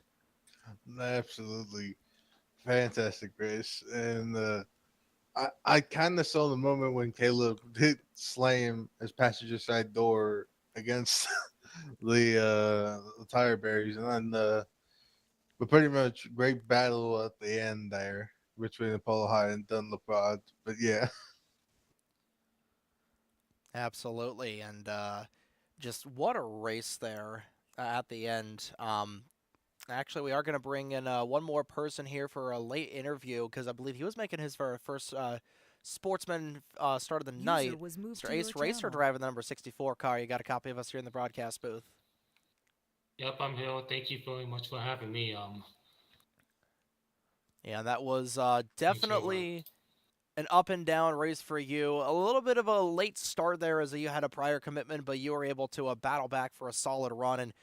Absolutely fantastic race, and I kind of saw the moment when Caleb did slam his passenger side door against the tire barriers, and then but pretty much great battle at the end there between Apollo High and Dunlop Rod. But yeah,
Absolutely, and just what a race there at the end. Actually, we are going to bring in one more person here for a late interview, because I believe he was making his first Sportsman start of the night.
Was moved
Mr.
to
Ace
your
Racer
channel.
driving the number 64 car. You got a copy of us here in the broadcast booth.
Yep, I'm here. Thank you very much for having me.
Yeah, that was
Thanks,
definitely an up and down race for you. A little bit of a late start there, as you had a prior commitment, but you were able to battle back for a solid run. And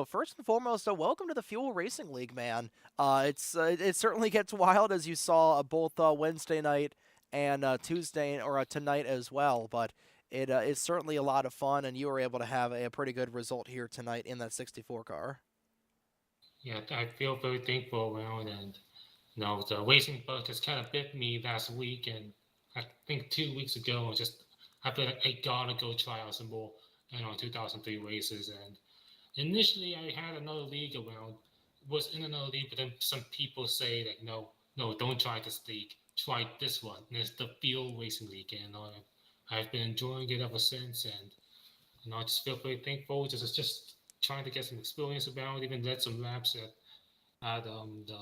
first and foremost, welcome to the Fuel Racing League, man. It certainly gets wild, as you saw both Wednesday night and Tuesday or tonight as well. But it is certainly a lot of fun, and you were able to have a pretty good result here tonight in that 64 car.
Yeah, I feel very thankful around, and the racing bug just kind of bit me last week, and I think 2 weeks ago, I feel like I gotta go try out some more, 2003 races. And initially, I had another league around, was in another league, but then some people say like, no, don't try this league, try this one. And it's the Field Racing League, and I've been enjoying it ever since, and I just feel very thankful. Just trying to get some experience around, even led some laps at the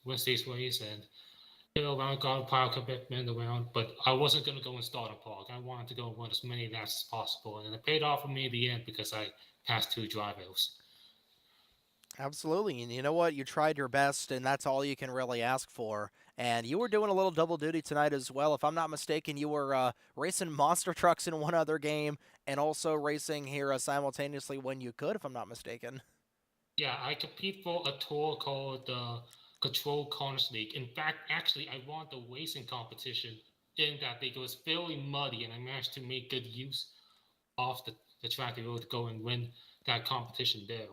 Wednesday's race, and around got a prior commitment around, but I wasn't going to go and start a park. I wanted to go and run as many laps as possible, and it paid off for me in the end because I passed two drivers.
Absolutely, and you know what? You tried your best, and that's all you can really ask for. And you were doing a little double duty tonight as well. If I'm not mistaken, you were racing monster trucks in one other game, and also racing here simultaneously when you could, if I'm not mistaken.
Yeah, I compete for a tour called the Control Corners League. In fact, actually, I won the racing competition in that league. It was fairly muddy, and I managed to make good use of the track to be able to go and win that competition there.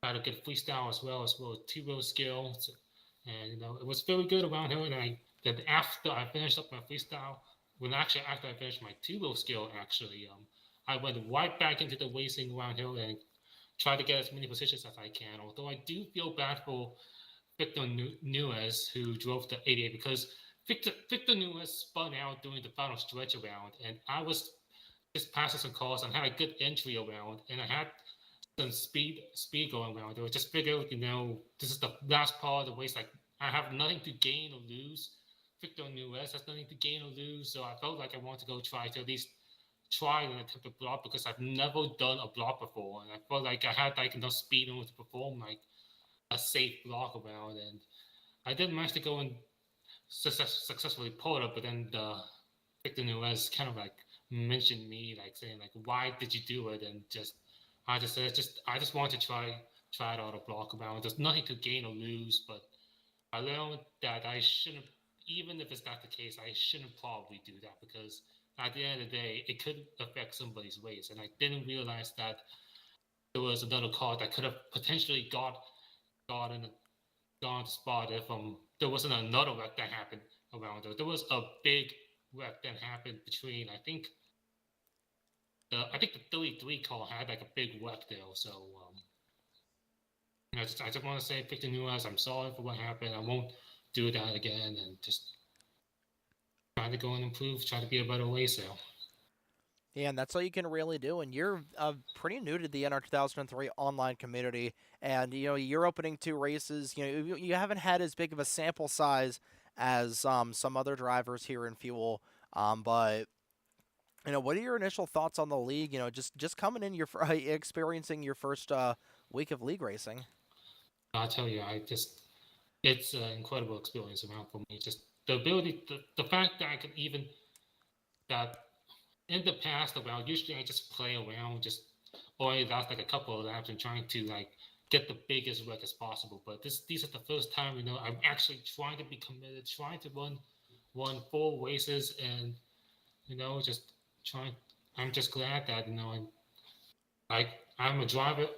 I had a good freestyle as well, two-wheel skills, and it was very good around here. And then after I finished up my freestyle, after I finished my two-wheel skill, I went right back into the racing around here and try to get as many positions as I can. Although I do feel bad for Victor Nuez, who drove the 88, because Victor Nuez spun out during the final stretch around, and I was just passing some cars and had a good entry around, and I had some speed going around. I just figured, this is the last part of the race. Like, I have nothing to gain or lose. Victor Nuez has nothing to gain or lose, so I felt like I wanted to go try to at least try and attempt a block, because I've never done a block before, and I felt like I had enough speed in order to perform like a safe block around, and I did manage to go and successfully pull it up, but then Victor Nuez kind of mentioned me, saying why did you do it, and I just wanted to try it out a block around. There's nothing to gain or lose, but I learned that I shouldn't, even if it's not the case, I shouldn't probably do that, because at the end of the day, it could affect somebody's race. And I didn't realize that there was another car that could have potentially gone to spot if there wasn't another wreck that happened around there. There was a big wreck that happened between, I think the 33 car had a big wreck there. So I just want to say, Victor Nuez, I'm sorry for what happened. I won't do that again, and just try to go and improve, try to be a better racer.
Yeah, and that's all you can really do. And you're pretty new to the NR2003 online community, and you're opening two races. You haven't had as big of a sample size as some other drivers here in Fuel, but What are your initial thoughts on the league? Just coming in, experiencing your first week of league racing.
I'll tell you, it's an incredible experience around for me. Just the ability, the fact that I could even, that in the past, around, usually I just play around, just only last like a couple of laps and trying to like get the biggest wreck as possible. But these are the first time, I'm actually trying to be committed, trying to run full races and, just trying. I'm just glad that, I'm a driver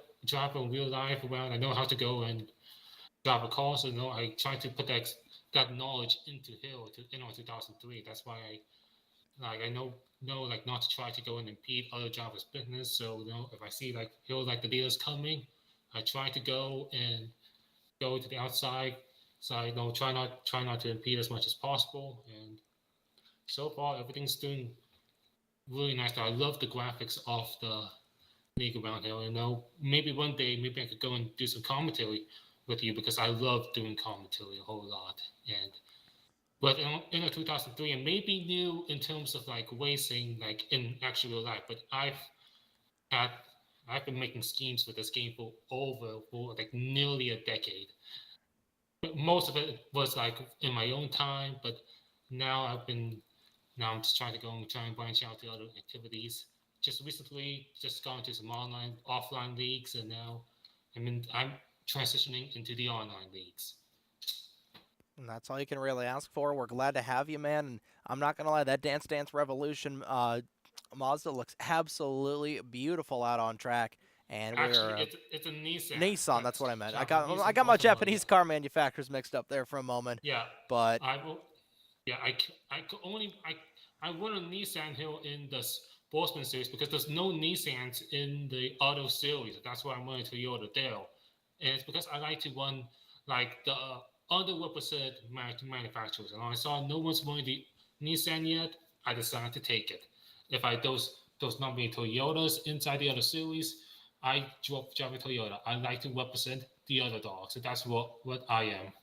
in real life around. I know how to go and drive a car, so I try to put that knowledge into Hill to NR2003. That's why I know like not to try to go and impede other drivers' business. So if I see like Hill like the leaders coming, I try to go to the outside. So I try not to impede as much as possible. And so far everything's doing really nice. I love the graphics of the league around here. Maybe one day, maybe I could go and do some commentary with you because I love doing commentary a whole lot. And but in 2003, and maybe new in terms of like racing, like in actual life. But had I've been making schemes for this game for like nearly a decade. But most of it was like in my own time, but now I'm just trying to go and try and branch out to other activities. Just recently, just gone to some offline leagues, and now I'm transitioning into the online leagues.
And that's all you can really ask for. We're glad to have you, man. And I'm not going to lie, that Dance Dance Revolution Mazda looks absolutely beautiful out on track. And
Actually,
we're
it's a Nissan.
Nissan. That's what I meant. I
Nissan
got my
Ultima,
Japanese car manufacturers mixed up there for a moment.
Yeah,
but
I will. Yeah, I could only I run a Nissan Hill in the Sportsman series because there's no Nissans in the Auto series. That's why I'm running Toyota there, and it's because I like to run like the underrepresented manufacturers. And when I saw no one's running the Nissan yet, I decided to take it. If those not being Toyotas inside the other series, I drive a Toyota. I like to represent the other dogs. So that's what I am.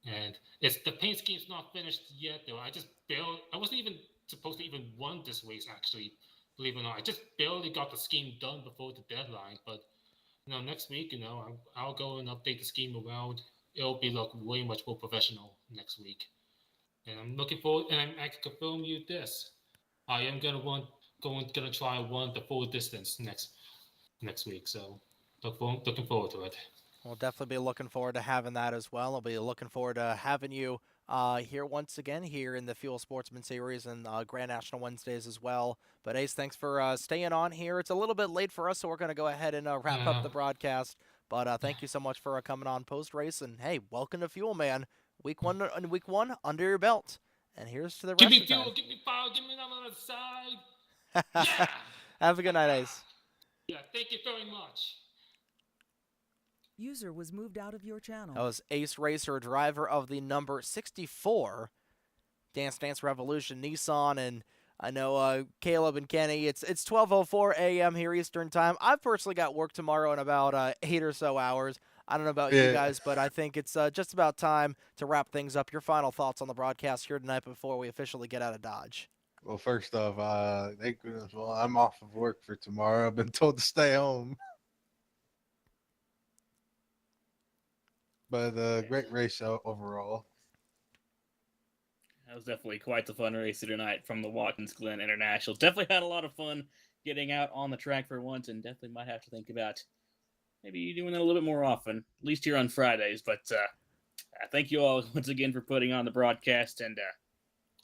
And the paint scheme's not finished yet though. I wasn't even supposed to even run this race actually, believe it or not. I just barely got the scheme done before the deadline. But next week, I'll go and update the scheme around. It'll be look way much more professional next week. And I'm looking forward, and I can confirm you this. I am gonna try and run the full distance next week. So looking forward to it.
we'll definitely be looking forward to having that as well. I'll be looking forward to having you here once again here in the Fuel Sportsman Series and Grand National Wednesdays as well. But Ace, thanks for staying on here. It's a little bit late for us, so we're going to go ahead and wrap up the broadcast. But thank you so much for coming on post race, and hey, welcome to Fuel, man. Week one under your belt, and here's to the rest
Give me
of the time.
fuel, give me power, give me that on the side. Yeah.
Have a good night, Ace.
Yeah, thank you very much.
User was moved out of your channel.
That was Ace Racer, driver of the number 64 Dance Dance Revolution Nissan. And I know Caleb and Kenny, it's 12:04 a.m. here Eastern Time. I've personally got work tomorrow in about 8 or so hours. I don't know about you guys, but I think it's just about time to wrap things up. Your final thoughts on the broadcast here tonight before we officially get out of Dodge.
Well, first off, thank goodness. Well, I'm off of work for tomorrow. I've been told to stay home. But great race overall.
That was definitely quite the fun race tonight from the Watkins Glen International. Definitely had a lot of fun getting out on the track for once, and definitely might have to think about maybe doing that a little bit more often, at least here on Fridays. But thank you all once again for putting on the broadcast, and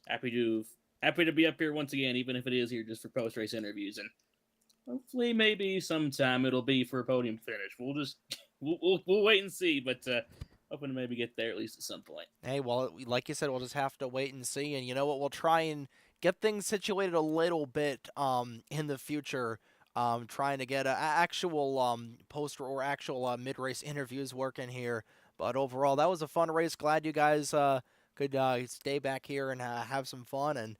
happy to be up here once again, even if it is here just for post-race interviews. And hopefully, maybe sometime it'll be for a podium finish. We'll wait and see, but hoping to maybe get there at least at some point.
Hey, well, like you said, we'll just have to wait and see. And you know what? We'll try and get things situated a little bit in the future, trying to get actual poster or actual mid-race interviews working here. But overall, that was a fun race. Glad you guys could stay back here and have some fun. And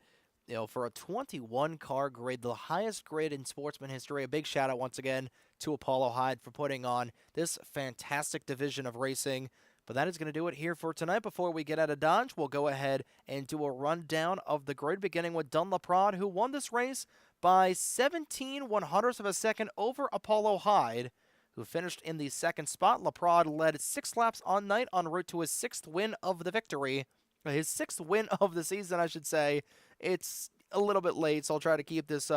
for a 21 car grade, the highest grade in Sportsman history, a big shout out once again to Apollo Hyde for putting on this fantastic division of racing. But that is going to do it here for tonight. Before we get out of Dodge, we'll go ahead and do a rundown of the grid, beginning with Dunn Laprade, who won this race by 17/100ths of a second over Apollo Hyde, who finished in the second spot. Laprade led 6 laps on night en route to his 6th win of the victory. His 6th win of the season, I should say. It's a little bit late, so I'll try to keep this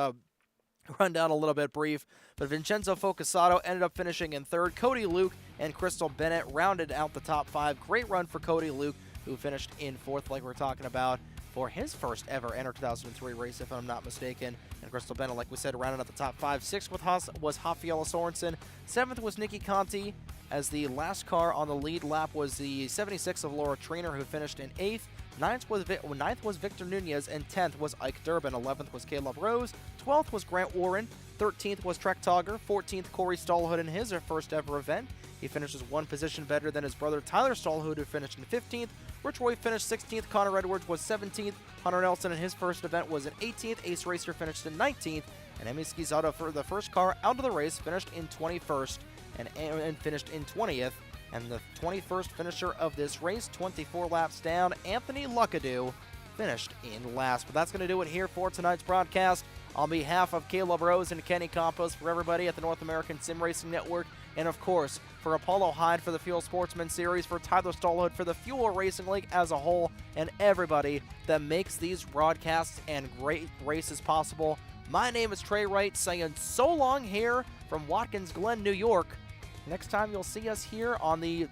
rundown a little bit brief. But Vincenzo Focasato ended up finishing in 3rd. Cody Luke and Crystal Bennett rounded out the top 5. Great run for Cody Luke, who finished in 4th, like we're talking about, for his first ever NR2003 race, if I'm not mistaken. And Crystal Bennett, like we said, rounded out the top 5. 6th was Rafaela Sorensen. 7th was Nikki Conti, as the last car on the lead lap was the 76 of Laura Trainer, who finished in 8th. 9th was Victor Nunez, and 10th was Ike Durbin. 11th was Caleb Rose. 12th was Grant Warren. 13th was Trek Togger. 14th, Corey Stallhood in his first ever event. He finishes 1 position better than his brother Tyler Stallhood, who finished in 15th. Rich Roy finished 16th. Connor Edwards was 17th. Hunter Nelson in his first event was in 18th. Ace Racer finished in 19th. And Emi Schizotto, for the first car out of the race, finished in 21st and finished in 20th. And the 21st finisher of this race, 24 laps down, Anthony Luckadoo, finished in last. But that's going to do it here for tonight's broadcast. On behalf of Caleb Rose and Kenny Campos, for everybody at the North American Sim Racing Network, and of course, for Apollo Hyde for the Fuel Sportsman Series, for Tyler Stallhood for the Fuel Racing League as a whole, and everybody that makes these broadcasts and great races possible. My name is Trey Wright, saying so long here from Watkins Glen, New York. Next time you'll see us here on the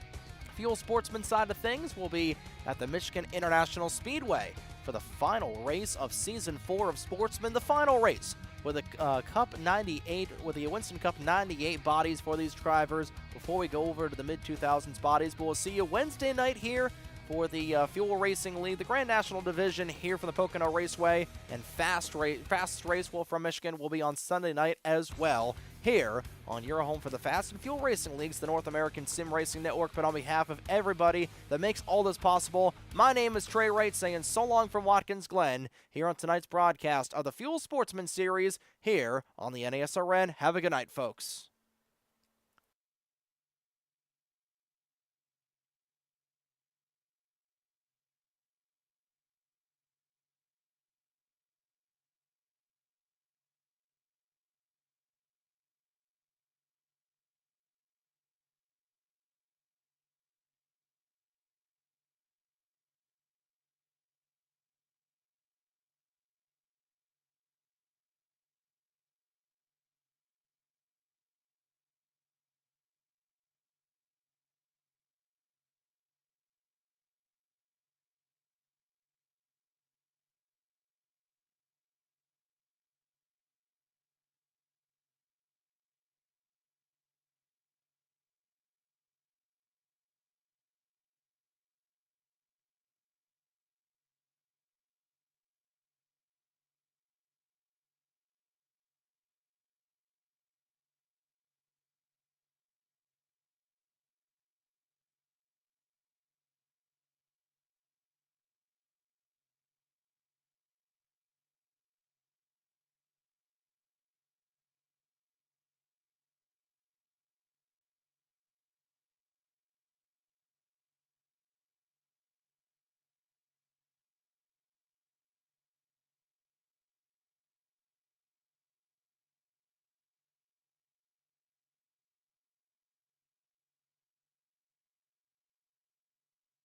Fuel Sportsman side of things, we'll be at the Michigan International Speedway for the final race of Season 4 of Sportsman, the final race with a Cup 98, with the Winston Cup 98 bodies for these drivers before we go over to the mid-2000s bodies. But we'll see you Wednesday night here for the Fuel Racing League, the Grand National Division here from the Pocono Raceway, and Fastest Race from Michigan will be on Sunday night as well, here on your home for the Fast and Fuel Racing Leagues, the North American Sim Racing Network. But on behalf of everybody that makes all this possible, my name is Trey Wright, saying so long from Watkins Glen, here on tonight's broadcast of the Fuel Sportsman Series, here on the NASRN. Have a good night, folks.